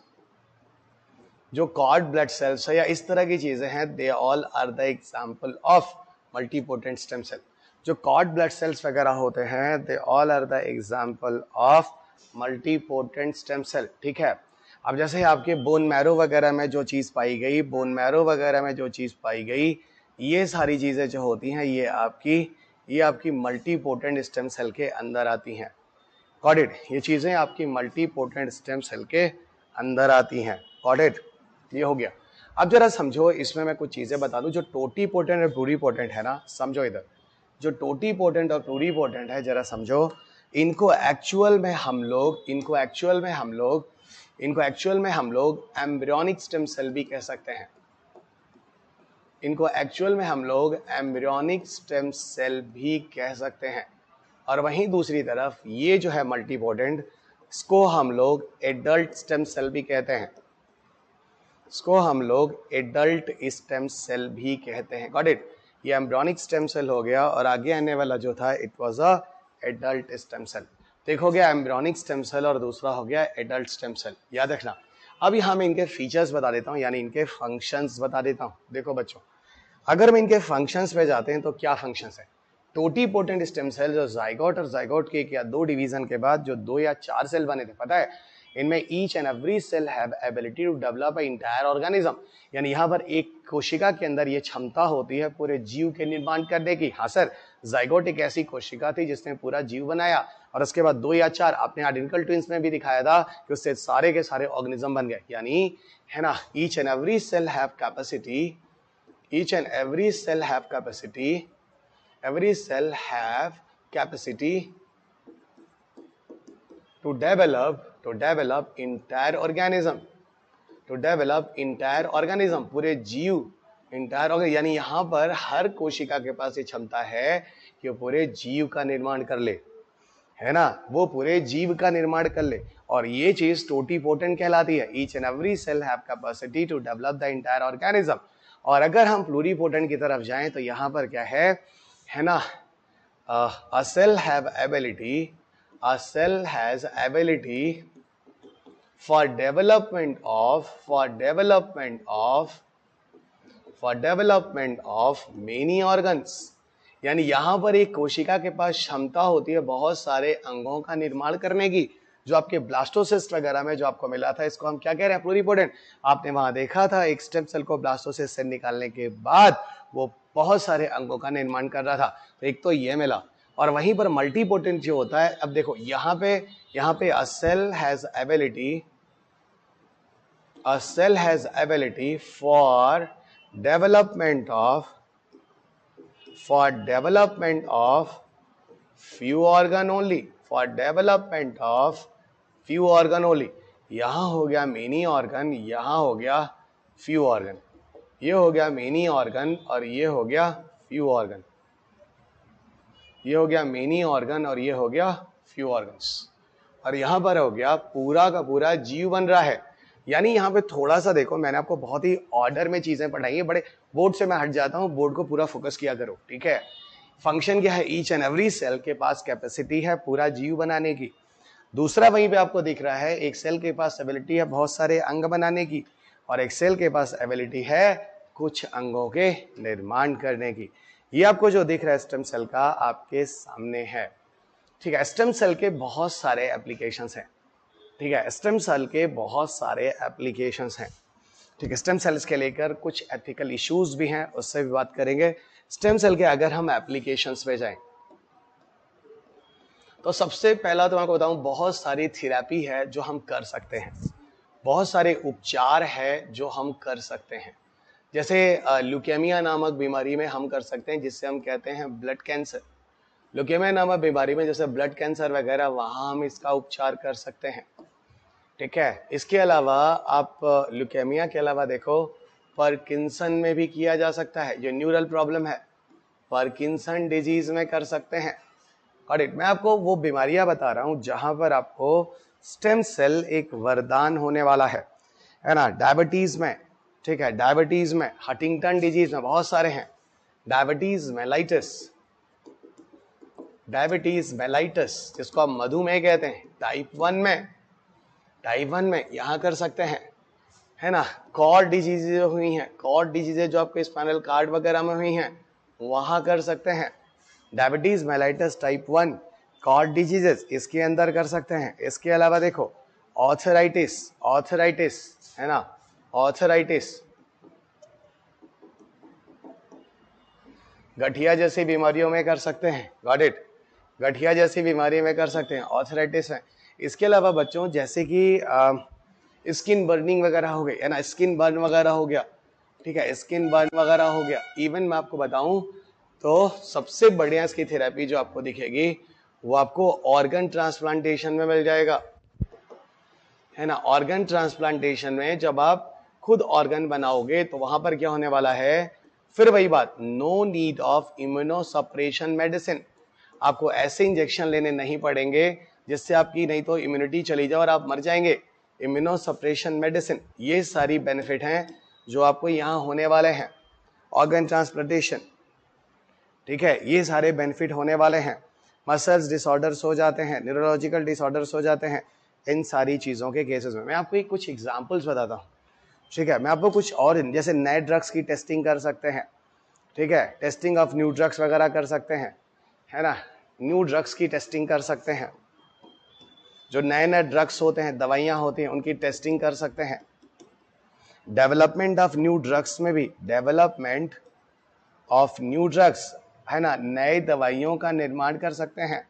जो कॉर्ड ब्लड सेल्स है या इस तरह की चीजें हैं, they all are the example of multipotent stem cell. जो कॉर्ड ब्लड सेल्स वगैरह होते हैं, they all are the example of multipotent stem cell, ठीक है। अब जैसे आपके बोन मैरो वगैरह में जो चीज़ पाई गई, बोन मैरो वगैरह में जो चीज़ पाई गई, ये सारी चीज़ें जो होती हैं, ये आपकी मल्टीपोटेंट स्टेम सेल के अंदर आती हैं। Got it? ये चीज़ें आपकी मल्टीपोटेंट स्टेम सेल के अंदर आती हैं। Got it? ये हो गया। अब जरा समझो, इसमें मैं कुछ चीज़ें बता दूं। जो टोटीपोटेंट और प्लूरीपोटेंट है ना, समझो इधर, जो टोटीपोटेंट और प्लूरीपोटेंट है, जरा समझो, इनको एक्चुअल में हम लोग एम्ब्रियोनिक स्टेम सेल भी कह सकते हैं। इनको एक्चुअल में हम लोग एम्ब्रियोनिक स्टेम सेल भी कह सकते हैं। और वहीं दूसरी तरफ ये जो है मल्टीपोटेंट, इसको हम लोग एडल्ट स्टेम सेल भी कहते हैं, इसको हम लोग एडल्ट स्टेम सेल भी कहते हैं। Got it? ये एम्ब्रियोनिक स्टेम सेल हो गया, और आगे आने वाला जो था, it was a adult stem cell. एक हो गया एम्ब्रियोनिक स्टेम सेल और दूसरा हो गया एडल्ट स्टेम सेल, याद रखना। अब यहाँ मैं इनके फीचर्स बता देता हूँ, यानी इनके फंक्शंस बता देता हूँ। देखो बच्चों, अगर मैं इनके फंक्शंस पे जाते हैं तो क्या फंक्शंस है? टोटीपोटेंट स्टेम सेल जो जाइगोट और जाइगोट के एक या दो डिवीजन के बाद जो दो या चार सेल बने थे, पता है, इनमें each and every cell have ability to develop a entire organism, यानी यहाँ पर एक कोशिका के अंदर ये क्षमता होती है पूरे जीव के निर्माण करने की। हाँ सर, जाइगोट एक ऐसी कोशिका थी जिसने पूरा जीव बनाया, और उसके बाद दो या चार, आपने आइडेंटिकल ट्विंस में भी दिखाया था कि उससे सारे के सारे ऑर्गेनिज्म बन गए, यानी है ना, each and every cell have capacity, each and every cell have capacity to develop entire organism, पूरे जीव, entire organism, यानी यहाँ पर हर कोशिका के पास ये क्षमता है कि वो पूरे जीव का निर्माण कर ले। है ना, वो पूरे जीव का निर्माण कर ले, और ये चीज टोटीपोटेंट कहलाती है। Each and every cell have capacity to develop the entire organism. और अगर हम प्लूरीपोटेंट की तरफ जाएं तो यहाँ पर क्या है ना, a cell has ability for development of many organs। यानी यहां पर एक कोशिका के पास क्षमता होती है बहुत सारे अंगों का निर्माण करने की। जो आपके ब्लास्टोसिस्ट वगैरह में जो आपको मिला था, इसको हम क्या कह रहे हैं, प्लूरीपोटेंट। आपने वहां देखा था एक स्टेम सेल को ब्लास्टोसिस्ट से निकालने के बाद वो बहुत सारे अंगों का निर्माण कर रहा था। तो एक तो ये मिला, और वहीं पर मल्टीपोटेंट जो होता है, अब देखो यहाँ पे a cell has ability for development of few organ only। यहां हो गया मेनी ऑर्गन, यहां हो गया फ्यू ऑर्गन, ये हो गया मेनी ऑर्गन और ये हो गया फ्यू ऑर्गन, ये हो गया मेनी ऑर्गन और ये हो गया फ्यू ऑर्गन्स, और यहां पर हो गया पूरा का पूरा जीव बन रहा है। यानी यहाँ पे थोड़ा सा देखो, मैंने आपको बहुत ही ऑर्डर में चीजें पढ़ाई है, बड़े बोर्ड से मैं हट जाता हूँ, बोर्ड को पूरा फोकस किया करो, ठीक है। फंक्शन क्या है, ईच एंड एवरी सेल के पास कैपेसिटी है पूरा जीव बनाने की। दूसरा वहीं पे आपको दिख रहा है, एक सेल के पास एबिलिटी है बहुत सारे अंग बनाने की, और एक सेल के पास एबिलिटी है कुछ अंगों के निर्माण करने की। ये आपको जो दिख रहा है स्टेम सेल का आपके सामने है, ठीक है। स्टेम सेल के बहुत सारे एप्लीकेशंस हैं, ठीक है, स्टेम सेल के बहुत सारे एप्लीकेशंस हैं, ठीक है। स्टेम सेल्स के लेकर कुछ एथिकल इश्यूज भी हैं, उससे भी बात करेंगे। स्टेम सेल के अगर हम एप्लीकेशंस पे जाएं तो सबसे पहला तो मैं आपको बताऊं, बहुत सारी थेरेपी है जो हम कर सकते हैं, बहुत सारे उपचार है जो हम कर सकते हैं। जैसे ल्यूकेमिया नामक बीमारी में हम कर सकते हैं, जिससे हम कहते हैं ब्लड कैंसर। ल्यूकेमिया नामक बीमारी में जैसे ब्लड कैंसर वगैरह, वहां हम इसका उपचार कर सकते हैं, ठीक है। इसके अलावा आप ल्यूकेमिया के अलावा देखो, पार्किंसन में भी किया जा सकता है, जो न्यूरल प्रॉब्लम है पार्किंसन डिजीज में कर सकते हैं। और मैं आपको वो बीमारियां बता रहा हूं जहां पर आपको स्टेम सेल एक वरदान होने वाला है ना। डायबिटीज में, ठीक है, डायबिटीज में, हंटिंगटन डिजीज में बहुत सारे हैं, डायबिटीज मेलाइटस जिसको आप मधुमेह कहते हैं, टाइप 1 में यहाँ कर सकते हैं, है ना। कॉर्ड डिजीजेज हुई हैं, कॉर्ड डिजीजेज जो आपके स्पाइनल कार्ड वगैरह में हुई हैं, वहां कर सकते हैं। Diabetes mellitus type 1 cord diseases इसके अंदर कर सकते हैं। इसके अलावा देखो ऑर्थराइटिस है ना, ऑर्थराइटिस, गठिया जैसी बीमारियों में कर सकते हैं, गॉट इट, गठिया जैसी बीमारी में कर सकते हैं, ऑर्थराइटिस है। इसके अलावा बच्चों जैसे कि स्किन बर्निंग वगैरह हो गई, है ना, स्किन बर्न वगैरह हो गया, ठीक है, स्किन बर्न वगैरह हो गया। इवन मैं आपको बताऊं तो सबसे बढ़िया इसकी थेरेपी जो आपको दिखेगी वो आपको ऑर्गन ट्रांसप्लांटेशन में मिल जाएगा, है ना। ऑर्गन ट्रांसप्लांटेशन में जब आप खुद ऑर्गन बनाओगे तो वहां पर क्या होने वाला है, फिर वही बात, no need of immunosuppression medicine. आपको ऐसे इंजेक्शन लेने नहीं पड़ेंगे जिससे आपकी नहीं तो इम्यूनिटी चली जाए और आप मर जाएंगे। इम्यूनोसप्रेशन मेडिसिन, ये सारी बेनिफिट हैं जो आपको यहाँ होने वाले हैं। ऑर्गन ट्रांसप्लांटेशन, ठीक है, ये सारे बेनिफिट होने वाले हैं। मसल्स डिसऑर्डर्स हो जाते हैं, न्यूरोलॉजिकल डिसऑर्डर्स हो जाते हैं, इन सारी चीज़ों के केसेस में मैं आपको कुछ एग्जांपल्स बताता हूँ, ठीक है। मैं आपको कुछ और जैसे नए ड्रग्स की टेस्टिंग कर सकते हैं, ठीक है, टेस्टिंग ऑफ न्यू ड्रग्स वगैरह कर सकते हैं, है ना, न्यू ड्रग्स की टेस्टिंग कर सकते हैं, जो नए ड्रग्स होते हैं, दवाइयाँ होती हैं, उनकी टेस्टिंग कर सकते हैं। डेवलपमेंट ऑफ न्यू ड्रग्स में भी, डेवलपमेंट ऑफ न्यू ड्रग्स, है ना, नए दवाइयों का निर्माण कर सकते हैं,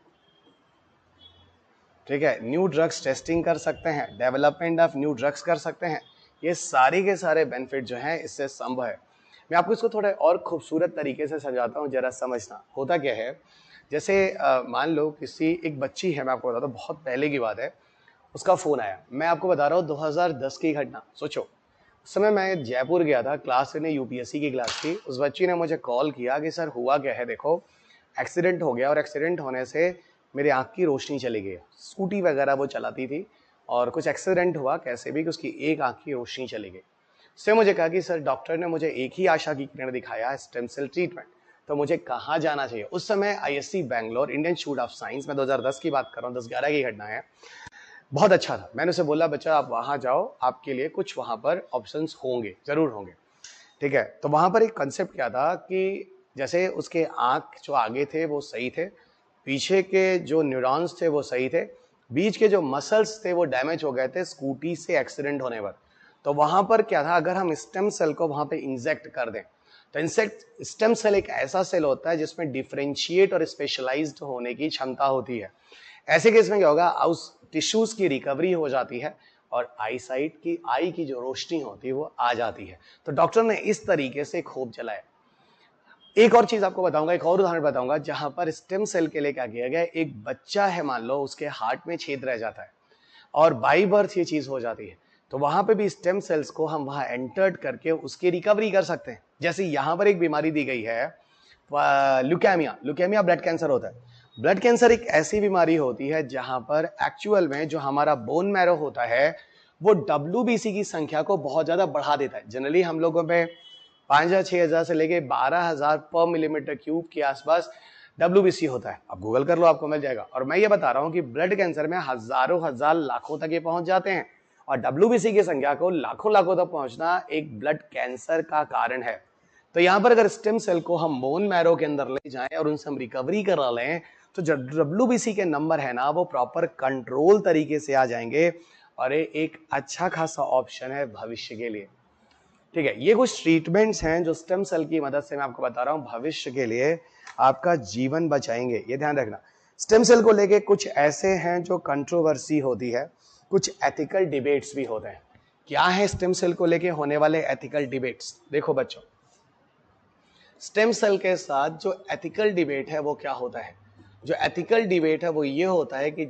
ठीक है, न्यू ड्रग्स टेस्टिंग कर सकते हैं, डेवलपमेंट ऑफ न्यू ड्रग्स कर सकते हैं। ये सारे के सारे बेनिफिट जो हैं इससे संभव है। मैं आपको इसको थोड़ा और खूबसूरत तरीके से समझाता हूँ, जरा समझना। होता क्या है, जैसे मान लो किसी एक बच्ची है, मैं आपको बताता हूँ, बहुत पहले की बात है, उसका फ़ोन आया, मैं आपको बता रहा हूँ 2010 की घटना। सोचो, उस समय मैं जयपुर गया था, क्लास लेने, यूपीएससी की क्लास थी। उस बच्ची ने मुझे कॉल किया कि सर हुआ क्या है, देखो एक्सीडेंट हो गया, और एक्सीडेंट होने से मेरे आँख की रोशनी चली गई। स्कूटी वगैरह वो चलाती थी और कुछ एक्सीडेंट हुआ कैसे भी कि उसकी एक आँख की रोशनी चली गई। उसने मुझे कहा कि सर डॉक्टर ने मुझे एक ही आशा की किरण दिखाया है, स्टेम सेल ट्रीटमेंट, तो मुझे कहाँ जाना चाहिए। उस समय ISC Bangalore Indian institute of science में 2010 की बात कर रहा हूँ, 10-11 की घटना है, बहुत अच्छा था। मैंने उसे बोला बच्चा आप वहाँ जाओ, आपके लिए कुछ वहाँ पर ऑप्शंस होंगे, जरूर होंगे, ठीक है। तो वहाँ पर एक कंसेप्ट क्या था कि जैसे उसके आँख जो आगे थे वो सही थे, पीछे के जो न्यूरॉन्स थे वो सही थे, बीच के जो मसल्स थे वो डैमेज हो गए थे स्कूटी से एक्सीडेंट होने पर। तो वहाँ पर क्या था, अगर हम स्टेम सेल को वहाँ पे इंजेक्ट कर दें तो इंसेक्ट स्टेम सेल एक ऐसा सेल होता है जिसमें डिफरेंशिएट और स्पेशलाइज्ड होने की क्षमता होती है। ऐसे केस में क्या होगा, उस टिश्यूज की रिकवरी हो जाती है और आई की जो रोशनी होती है वो आ जाती है। तो डॉक्टर ने इस तरीके से खूब चलाया। एक और चीज आपको बताऊंगा, एक और उदाहरण बताऊंगा जहां पर स्टेम सेल के लिए क्या किया गया। एक बच्चा है, मान लो उसके हार्ट में छेद रह जाता है और बाई बर्थ ये चीज हो जाती है, तो वहां पे भी स्टेम सेल्स को हम वहां एंटर्ड करके उसकी रिकवरी कर सकते हैं। जैसे यहां पर एक बीमारी दी गई है ल्यूकेमिया ब्लड कैंसर होता है। ब्लड कैंसर एक ऐसी बीमारी होती है जहां पर एक्चुअल में जो हमारा बोन मैरो होता है वो WBC की संख्या को बहुत ज्यादा बढ़ा देता है। जनरली हम लोगों में 5,000-6,000 से लेके 12,000 पर मिलीमीटर क्यूब के आसपास WBC होता है। अब गूगल कर लो, आपको मिल जाएगा। और मैं ये बता रहा हूं कि ब्लड कैंसर में हजारों हजार लाखों तक ये पहुंच जाते हैं और WBC की संख्या को लाखों लाखों तक पहुंचना एक ब्लड कैंसर का कारण है। तो यहां पर अगर स्टेम सेल को हम बोन मैरो के अंदर ले जाएं और उनसे हम रिकवरी करा लें तो जो WBC के नंबर है ना वो प्रॉपर कंट्रोल तरीके से आ जाएंगे और ये एक अच्छा खासा ऑप्शन है भविष्य के लिए, ठीक है। ये कुछ ट्रीटमेंट्स हैं जो स्टेम सेल की मदद से मैं आपको बता रहा हूं भविष्य के लिए आपका जीवन बचाएंगे, ये ध्यान रखना। स्टेम सेल को लेके कुछ ऐसे हैं जो कंट्रोवर्सी होती है, कुछ एथिकल डिबेट्स भी होते हैं। क्या है स्टेम सेल को लेके होने वाले एथिकल डिबेट्स? देखो बच्चों, स्टेम सेल के साथ जो एथिकल डिबेट है वो क्या होता है। जो एथिकल डिबेट है वो ये होता है कि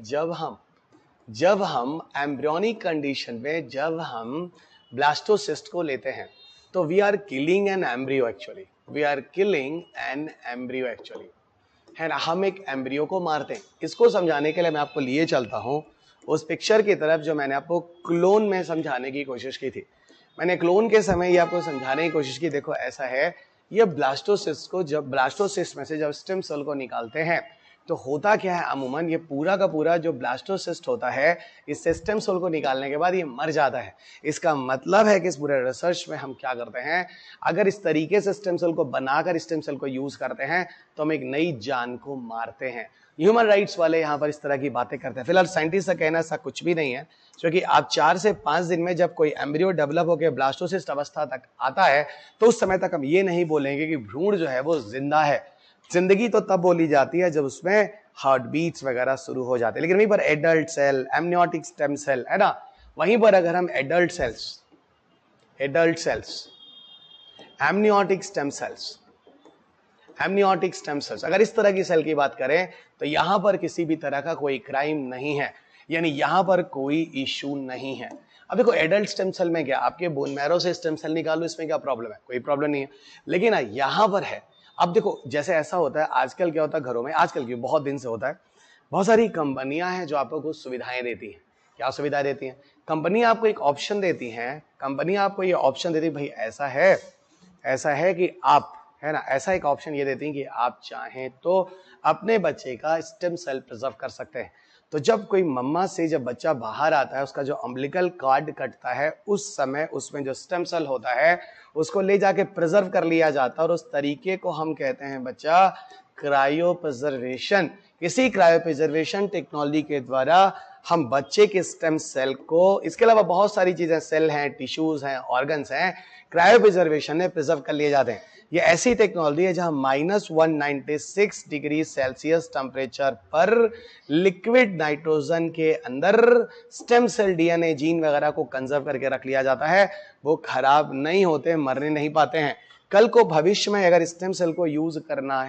जब हम एम्ब्रियोनिक कंडीशन में जब हम ब्लास्टोसिस्ट को लेते हैं तो we are killing an embryo actually, है ना। हम एक एम्ब्रियो को मारते हैं। इसको समझाने के लिए मैं आपको लिए चलता हूं उस पिक्चर की तरफ जो मैंने आपको क्लोन में समझाने की कोशिश की थी। मैंने क्लोन के समय ये आपको समझाने की कोशिश की, देखो ऐसा है, ये ब्लास्टोसिस्ट को जब ब्लास्टोसिस्ट में से जब स्टेम सेल को निकालते हैं तो होता क्या है, अमूमन ये पूरा का पूरा जो ब्लास्टोसिस्ट होता है इस स्टेम सेल को निकालने के बाद ये मर जाता है। इसका मतलब है कि इस पूरे रिसर्च में हम क्या करते हैं, अगर इस तरीके से स्टेम सेल को बनाकर स्टेम सेल को यूज करते हैं तो हम एक नई जान को मारते हैं। ह्यूमन राइट्स वाले यहाँ पर इस तरह की बातें करते हैं। फिलहाल साइंटिस्ट का कहना ऐसा कुछ भी नहीं है, क्योंकि आप 4 से 5 दिन में जब कोई एम्ब्रियो डेवलप होकर ब्लास्टोसिस्ट अवस्था तक आता है तो उस समय तक हम ये नहीं बोलेंगे कि भ्रूण जो है वो जिंदा है। जिंदगी तो तब बोली जाती है जब उसमें हार्ट बीट्स वगैरह शुरू हो जाते हैं। लेकिन वहीं पर adult cell, amniotic stem cell, है ना, वहीं पर अगर हम adult cells, amniotic stem cells, अगर इस तरह की सेल की बात करें तो यहां पर किसी भी तरह का कोई क्राइम नहीं है, यानी यहां पर कोई इश्यू नहीं है। अब देखो एडल्ट स्टेम सेल में क्या, आपके बोन मैरो से स्टेम सेल निकालो, इसमें क्या प्रॉब्लम है? कोई प्रॉब्लम नहीं है। लेकिन यहां पर है, अब देखो जैसे ऐसा होता है आजकल, क्या होता है घरों में, आजकल की बहुत दिन से होता है, बहुत सारी कंपनियां हैं जो आपको कुछ सुविधाएं देती हैं। क्या सुविधाएं देती हैं? कंपनी आपको एक ऑप्शन देती हैं, कंपनी आपको ये ऑप्शन देती है, भाई ऐसा है कि आप, है ना, ऐसा एक ऑप्शन ये देती हैं कि आप चाहें तो अपने बच्चे का स्टेम सेल प्रिजर्व कर सकते हैं। तो जब कोई मम्मा से जब बच्चा बाहर आता है, उसका जो अम्बिलिकल कॉर्ड कटता है, उस समय उसमें जो स्टेम सेल होता है उसको ले जाके प्रिजर्व कर लिया जाता है और उस तरीके को हम कहते हैं बच्चा क्रायो प्रिजर्वेशन। इसी क्रायो प्रिजर्वेशन टेक्नोलॉजी के द्वारा हम बच्चे के स्टेम सेल को, इसके अलावा बहुत सारी चीजें, सेल हैं, टिश्यूज हैं, ऑर्गन्स हैं, क्रायो प्रिजर्वेशन में प्रिजर्व कर लिए जाते हैं। ये ऐसी टेक्नोलॉजी है जहां -196 डिग्री सेल्सियस टेम्परेचर पर लिक्विड नाइट्रोजन के अंदर स्टेम सेल डीएनए जीन वगैरह को कंजर्व करके रख लिया जाता है। वो खराब नहीं होते, मरने नहीं पाते हैं। कल को भविष्य में अगर स्टेम सेल को यूज करना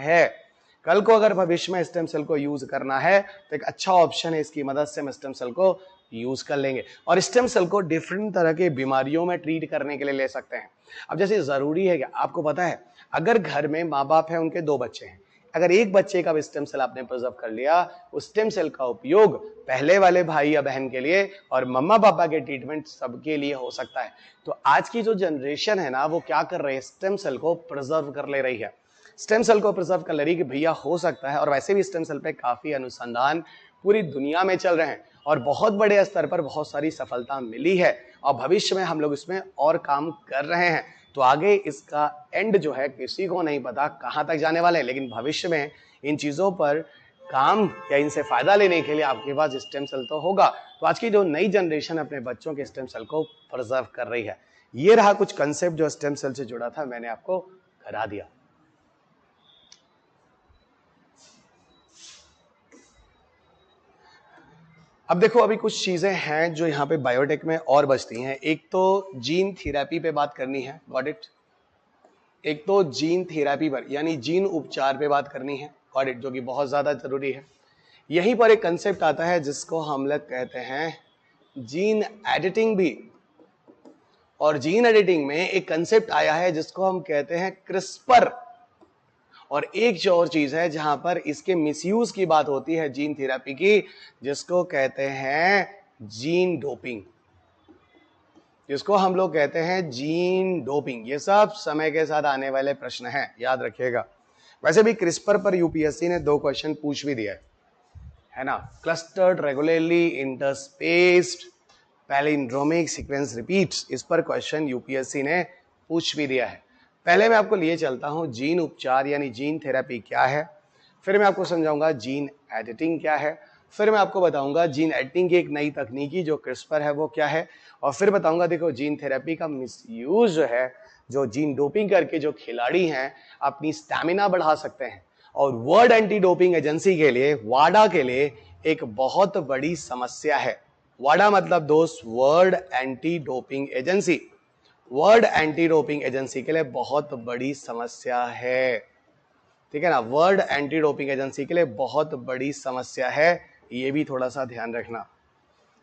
है, तो एक अच्छा ऑप्शन है, इसकी मदद से हम स्टेम सेल को यूज कर लेंगे और स्टेम सेल को डिफरेंट तरह के बीमारियों में ट्रीट करने के लिए ले सकते हैं। अब जैसे जरूरी है, क्या आपको पता है, अगर घर में माँ बाप है, उनके 2 बच्चे हैं, अगर एक बच्चे का स्टेम सेल आपने प्रिजर्व कर लिया, उस स्टेम सेल का उपयोग पहले वाले भाई या बहन के लिए और मम्मा पापा के ट्रीटमेंट सबके लिए हो सकता है। तो आज की जो जनरेशन है ना, वो क्या कर रही है, स्टेम सेल को प्रिजर्व कर ले रही है, स्टेम सेल को प्रिजर्व कर ले रही है कि भैया हो सकता है। और वैसे भी स्टेम सेल पे काफी अनुसंधान पूरी दुनिया में चल रहे हैं और बहुत बड़े स्तर पर बहुत सारी सफलता मिली है और भविष्य में हम लोग इसमें और काम कर रहे हैं। तो आगे इसका एंड जो है किसी को नहीं पता कहां तक जाने वाले हैं, लेकिन भविष्य में इन चीजों पर काम या इनसे फायदा लेने के लिए आपके पास स्टेम सेल तो होगा। तो आज की जो नई जनरेशन अपने बच्चों के स्टेम सेल को प्रिजर्व कर रही है। ये रहा कुछ कंसेप्ट जो स्टेम सेल से जुड़ा था, मैंने आपको करा दिया। अब देखो, अभी कुछ चीजें हैं जो यहाँ पे बायोटेक में और बचती हैं। एक तो जीन थेरेपी पे बात करनी है, गॉट इट। एक तो जीन थेरेपी पर यानी जीन उपचार पे बात करनी है, गॉट इट, जो कि बहुत ज्यादा जरूरी है। यहीं पर एक कंसेप्ट आता है जिसको हम लोग कहते हैं जीन एडिटिंग भी। और जीन एडिटिंग में एक कंसेप्ट आया है जिसको हम कहते हैं क्रिस्पर। और एक जो और चीज है जहां पर इसके मिसयूज की बात होती है जीन थेरेपी की, जिसको कहते हैं जीन डोपिंग, जिसको हम लोग कहते हैं जीन डोपिंग। ये सब समय के साथ आने वाले प्रश्न हैं, याद रखिएगा। वैसे भी क्रिस्पर पर यूपीएससी ने 2 क्वेश्चन पूछ भी दिया है ना, clustered regularly interspaced palindromic sequence repeats, इस पर क्वेश्चन यूपीएससी ने पूछ भी दिया है। पहले मैं आपको लिए चलता हूं जीन उपचार यानी जीन थेरेपी क्या है, फिर मैं आपको समझाऊंगा जीन एडिटिंग क्या है, फिर मैं आपको बताऊंगा जीन एडिटिंग की एक नई तकनीकी जो क्रिस्पर है वो क्या है, और फिर बताऊंगा देखो जीन थेरेपी का मिसयूज जो है, जो जीन डोपिंग करके जो खिलाड़ी हैं अपनी स्टैमिना बढ़ा सकते हैं। और वर्ल्ड एंटी डोपिंग एजेंसी के लिए, वाडा के लिए एक बहुत बड़ी समस्या है। वाडा मतलब दोस्त world anti doping agency, world anti doping agency के लिए बहुत बड़ी समस्या है, ठीक है ना। वर्ल्ड एंटी डोपिंग एजेंसी के लिए बहुत बड़ी समस्या है, ये भी थोड़ा सा ध्यान रखना।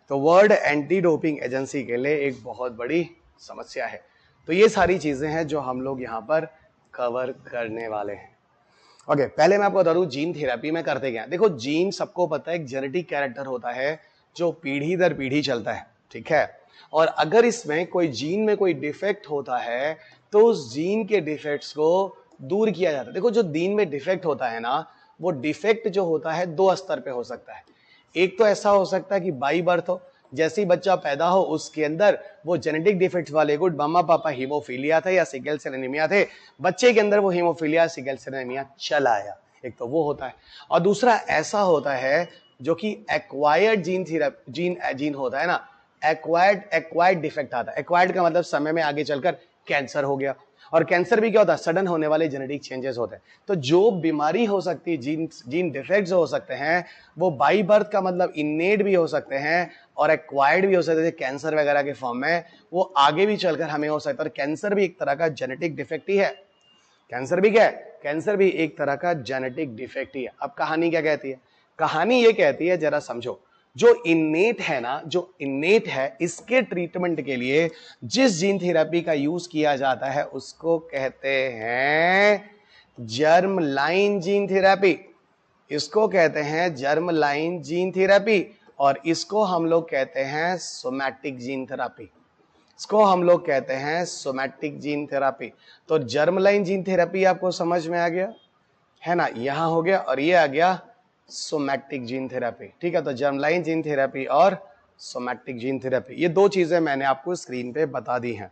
तो वर्ल्ड एंटी डोपिंग एजेंसी के लिए एक बहुत बड़ी समस्या है। तो ये सारी चीजें हैं जो हम लोग यहाँ पर कवर करने वाले हैं। ओके, पहले मैं आपको बता दूं जीन थेरेपी में करते क्या। देखो, जीन सबको पता है एक जेनेटिक कैरेक्टर होता है जो पीढ़ी दर पीढ़ी चलता है, ठीक है। और अगर इसमें कोई जीन में कोई डिफेक्ट होता है तो उस जीन के डिफेक्ट्स को दूर किया जाता है। देखो, जो जीन में डिफेक्ट होता है ना, वो डिफेक्ट जो होता है 2 स्तर पे हो सकता है। एक तो ऐसा हो सकता है कि बाई बर्थ हो, जैसे ही बच्चा पैदा हो उसके अंदर वो जेनेटिक डिफेक्ट्स वाले गुड, मम्मा पापा हीमोफीलिया थे या सिकल सेल एनीमिया थे, बच्चे के अंदर वो हीमोफीलिया सिकल सेल एनीमिया चला आया, एक तो वो होता है। और दूसरा ऐसा होता है जो कि एक्वायर्ड जीन होता है ना, एक्वायर्ड डिफेक्ट आता है। एक्वायर्ड का मतलब समय में आगे चलकर कैंसर हो गया, और कैंसर भी क्या होता है, सडन होने वाले जेनेटिक चेंजेस होते हैं। तो जो बीमारी हो सकती है, जीन डिफेक्ट्स हो सकते हैं, वो बाई बर्थ का मतलब इनेट भी हो सकते हैं और एक्वायर्ड भी हो सकते हैं, कैंसर वगैरह के फॉर्म में, वो आगे भी चलकर हमें हो सकता है। और कैंसर भी एक तरह का जेनेटिक डिफेक्ट ही है। कैंसर भी क्या है, कैंसर भी एक तरह का जेनेटिक डिफेक्ट ही है। अब कहानी क्या कहती है, कहानी ये कहती है, जरा समझो, जो इनेट है ना, जो इनेट है, इसके ट्रीटमेंट के लिए जिस जीन थेरेपी का यूज किया जाता है उसको कहते हैं जर्म लाइन जीन थेरेपी। इसको कहते हैं जर्म लाइन जीन थेरेपी, और इसको हम लोग कहते हैं सोमैटिक जीन थेरेपी। इसको हम लोग कहते हैं सोमैटिक जीन थेरेपी। तो जर्म लाइन जीन थेरेपी आपको समझ में आ गया है ना, यहां हो गया, और ये आ गया सोमैटिक जीन थेरेपी, ठीक है। तो जर्मलाइन जीन थेरेपी और सोमैटिक जीन थेरेपी, ये 2 चीजें मैंने आपको स्क्रीन पे बता दी हैं,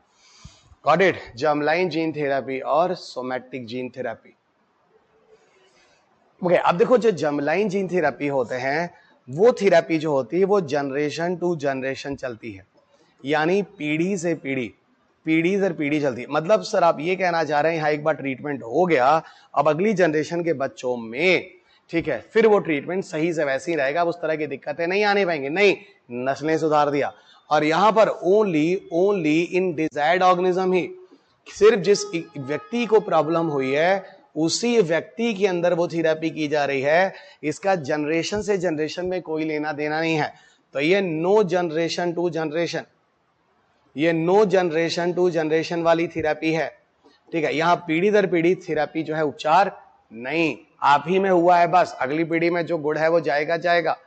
got it. Germline gene therapy और सोमैटिक जीन थेरेपी। ओके, अब देखो, जो जर्मलाइन जीन थेरेपी होते हैं, वो थेरेपी जो होती है वो जनरेशन टू जनरेशन चलती है, यानी पीढ़ी से पीढ़ी चलती है। मतलब सर आप ये कहना चाह रहे हैं, यहाँ एक बार ट्रीटमेंट हो गया, अब अगली जनरेशन के बच्चों में, ठीक है, फिर वो ट्रीटमेंट सही से वैसे ही रहेगा, उस तरह की दिक्कतें नहीं आने पाएंगी, नहीं, नस्लें सुधार दिया। और यहां पर ओनली इन डिजायर्ड ऑर्गेनिज्म ही, सिर्फ जिस व्यक्ति को प्रॉब्लम हुई है उसी व्यक्ति के अंदर वो थेरेपी की जा रही है, इसका जनरेशन से जनरेशन में कोई लेना देना नहीं है। तो ये नो जनरेशन टू जनरेशन, ये नो जनरेशन टू जनरेशन वाली थेरेपी है, ठीक है। यहां पीढ़ी दर पीढ़ी थेरेपी जो है उपचार नहीं, आप ही में हुआ है, बस अगली पीढ़ी में जो गुण है वो जाएगा जाएगा,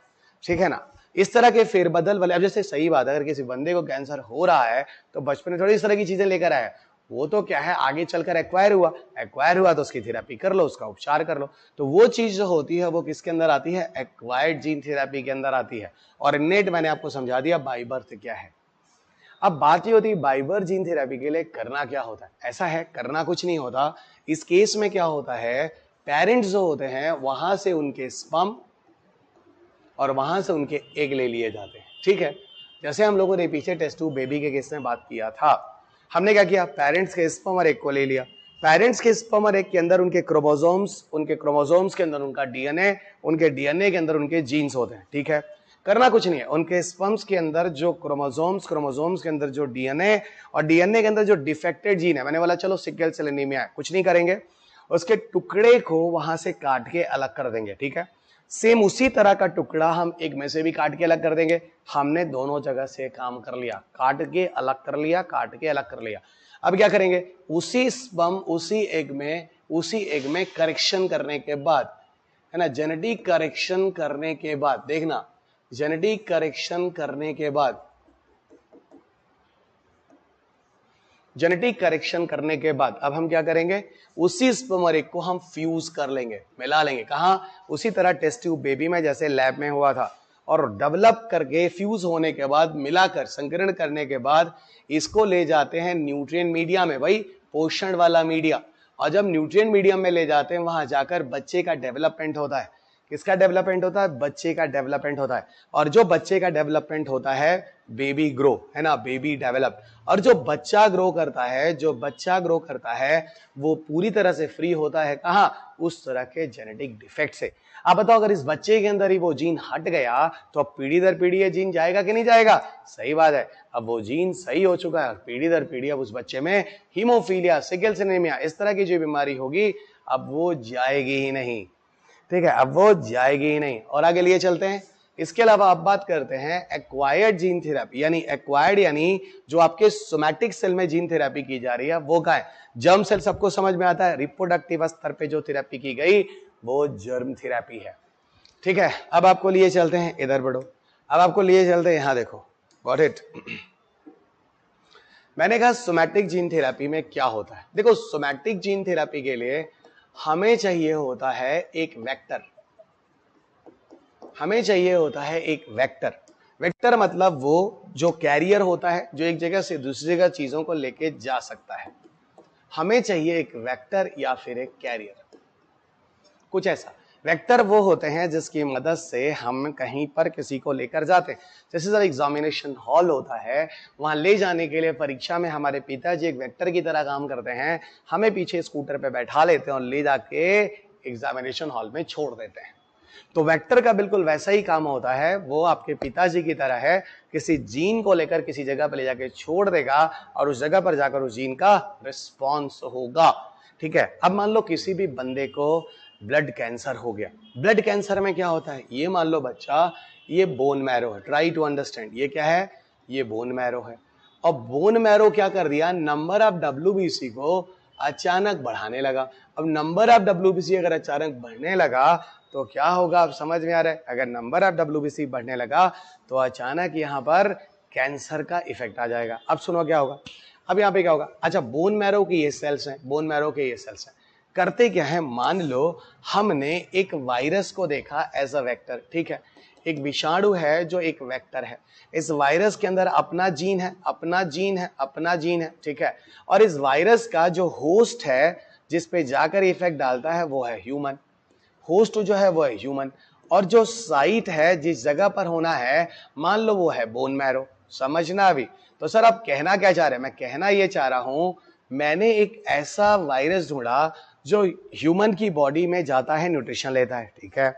ठीक है ना। इस तरह के फेरबदल वाले, अब जैसे सही बात है, अगर किसी बंदे को कैंसर हो रहा है तो बचपन में थोड़ी इस तरह की चीजें लेकर आया, वो तो क्या है आगे चलकर एक्वायर हुआ तो उसकी थेरेपी कर लो, उसका उपचार कर लो। तो वो चीज जो होती है वो किसके अंदर आती है, एक्वायर्ड जीन थेरेपी के अंदर आती है। और इनेट मैंने आपको समझा दिया बाय बर्थ क्या है। अब बात ये होती है बाय बर्थ जीन थेरेपी के लिए करना क्या होता है। ऐसा है, करना कुछ नहीं होता। इस केस में क्या होता है, पेरेंट्स जो होते हैं वहां से उनके स्पर्म और वहां से उनके एग ले लिए जाते हैं, ठीक है। जैसे हम लोगों ने पीछे टेस्ट ट्यूब बेबी के केस में बात किया था, हमने क्या किया, पेरेंट्स के स्पर्म और एग को ले लिया। पेरेंट्स के स्पर्म और एग के अंदर उनके क्रोमोसोम्स के अंदर उनका डीएनए, उनके डीएनए के अंदर उनके जीन्स होते हैं, ठीक है। करना कुछ नहीं है, उनके स्पर्म्स के अंदर जो क्रोमोसोम्स के अंदर जो डीएनए और डीएनए के अंदर जो डिफेक्टेड जीन है, मैंने बोला चलो सिकल सेल एनीमिया है, कुछ नहीं करेंगे, उसके टुकड़े को वहां से काट के अलग कर देंगे, ठीक है। सेम उसी तरह का टुकड़ा हम एक में से भी काट के अलग कर देंगे। हमने दोनों जगह से काम कर लिया, काट के अलग कर लिया, काट के अलग कर लिया। अब क्या करेंगे, उसी स्पर्म उसी एग में करेक्शन करने के बाद, है ना, जेनेटिक करेक्शन करने के बाद, देखना जेनेटिक करेक्शन करने के बाद, जेनेटिक करेक्शन करने के बाद अब हम क्या करेंगे, उसी स्पर्म और एग को हम फ्यूज कर लेंगे, मिला लेंगे। कहां, उसी तरह टेस्ट ट्यूब बेबी में जैसे लैब में हुआ था। और डेवलप करके फ्यूज होने के बाद, मिलाकर संकरण करने के बाद इसको ले जाते हैं न्यूट्रिएंट मीडिया में, भाई पोषण वाला मीडिया। और जब न्यूट्रिएंट मीडियम में ले जाते हैं वहां जाकर बच्चे का डेवलपमेंट होता है। किसका डेवलपमेंट होता है, बच्चे का डेवलपमेंट होता है। और जो बच्चे का डेवलपमेंट होता है, बेबी ग्रो, है ना, बेबी डेवलप। और जो बच्चा ग्रो करता है वो पूरी तरह से फ्री होता है, कहां, उस तरह के जेनेटिक डिफेक्ट से। आप बताओ अगर इस बच्चे के अंदर ही वो जीन हट गया तो अब पीढ़ी दर पीढ़ी ये जीन जाएगा कि नहीं जाएगा, सही बात है। अब वो जीन सही हो चुका है, पीढ़ी दर पीढ़ी अब उस बच्चे में हीमोफीलिया, सिकल सेल एनीमिया, इस तरह की जो बीमारी होगी अब वो जाएगी ही नहीं, ठीक है, अब वो जाएगी ही नहीं। और आगे लिए चलते हैं। इसके अलावा आप बात करते हैं एक्वायर्ड जीन थेरेपी, यानी एक्वायर्ड यानी जो आपके सोमैटिक सेल में जीन थेरेपी की जा रही है वो क्या है, जर्म सेल सबको समझ में आता है। रिप्रोडक्टिव स्तर पे जो थेरेपी की गई वो जर्म थेरेपी है, ठीक है। अब आपको लिए चलते हैं, इधर बढ़ो, अब आपको लिए चलते हैं, यहां देखो, गॉट इट। मैंने कहा सोमैटिक जीन थेरेपी में क्या होता है। देखो सोमैटिक जीन थेरेपी के लिए हमें चाहिए होता है एक वेक्टर, हमें चाहिए होता है एक वेक्टर। वेक्टर मतलब वो जो कैरियर होता है, जो एक जगह से दूसरी जगह चीजों को लेके जा सकता है। हमें चाहिए एक वेक्टर या फिर एक कैरियर, कुछ ऐसा। वेक्टर वो होते हैं जिसकी मदद से हम कहीं पर किसी को लेकर जाते हैं। जैसे सर एग्जामिनेशन हॉल होता है, वहां ले जाने के लिए परीक्षा में हमारे पिताजी एक वेक्टर की तरह काम करते हैं, हमें पीछे स्कूटर पे बैठा लेते हैं और ले जाके एग्जामिनेशन हॉल में छोड़ देते हैं। तो वेक्टर का बिल्कुल वैसा ही काम होता है, वो आपके पिताजी की तरह है, किसी जीन को लेकर किसी जगह पर ले जाके छोड़ देगा और उस जगह पर जाकर उस जीन का रिस्पॉन्स होगा, ठीक है। अब मान लो किसी भी बंदे को ब्लड कैंसर हो गया। ब्लड कैंसर में क्या होता है, ये मान लो बच्चा, ये बोन मैरो है, ट्राई टू अंडरस्टैंड, ये क्या है, ये बोन मैरो है। और बोन मैरो क्या कर दिया, नंबर ऑफ WBC को अचानक बढ़ाने लगा। अब नंबर ऑफ WBC अगर अचानक बढ़ने लगा तो क्या होगा, अब समझ में आ रहा है। अगर नंबर ऑफ WBC बढ़ने लगा तो अचानक यहाँ पर कैंसर का इफेक्ट आ जाएगा। अब सुनो क्या होगा, अब यहाँ पे क्या होगा, अच्छा बोन मैरो के ये सेल्स हैं, बोन मैरो के ये सेल्स हैं, करते क्या है, मान लो हमने एक वायरस को देखा एज अ वेक्टर, ठीक है। एक विषाणु है जो एक वेक्टर है, इस वायरस के अंदर अपना जीन है, अपना जीन है, अपना जीन है, ठीक है। और इस वायरस का जो होस्ट है जिस पे जाकर इफेक्ट डालता है वो है ह्यूमन, होस्ट जो है वो है ह्यूमन। और जो साइट है जिस जगह पर होना है, मान लो वो है बोन मैरो। समझना अभी तो सर आप कहना क्या चाह रहे हैं, मैं कहना ये चाह रहा हूं, मैंने एक ऐसा वायरस ढूंढा जो ह्यूमन की बॉडी में जाता है, न्यूट्रिशन लेता है, ठीक है।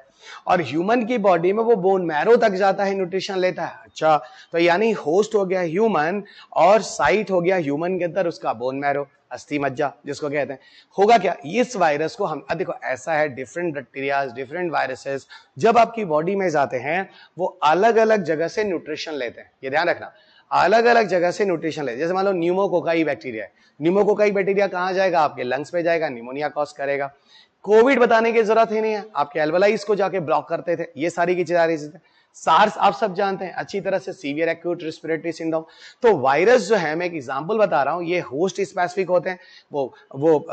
और ह्यूमन की बॉडी में वो बोन मैरो तक जाता है, न्यूट्रिशन लेता है। अच्छा, तो यानी होस्ट हो गया ह्यूमन और साइट हो गया ह्यूमन के अंदर उसका बोन मैरो, अस्थि मज्जा जिसको कहते हैं। होगा क्या, इस वायरस को हम देखो ऐसा है, डिफरेंट बैक्टीरिया, डिफरेंट वायरसेस जब आपकी बॉडी में जाते हैं वो अलग अलग जगह से न्यूट्रिशन लेते हैं, ये ध्यान रखना, अलग अलग जगह से न्यूट्रिशन लेते हैं। जैसे मान लो न्यूमोकोकाई बैक्टीरिया है, न्यूमोकोकाई बैक्टीरिया कहां जाएगा, आपके लंग्स पे जाएगा, निमोनिया कॉज करेगा। कोविड बताने की जरूरत ही नहीं है, आपके एल्वेलाइज को जाके ब्लॉक करते थे, ये सारी की सारी चीजें। सार्स आप सब जानते हैं अच्छी तरह से, सीवियर एक्यूट रेस्पिरेटरी सिंड्रोम। तो वायरस जो है, मैं एक एग्जांपल बता रहा हूं, ये होस्ट स्पेसिफिक होते हैं। वो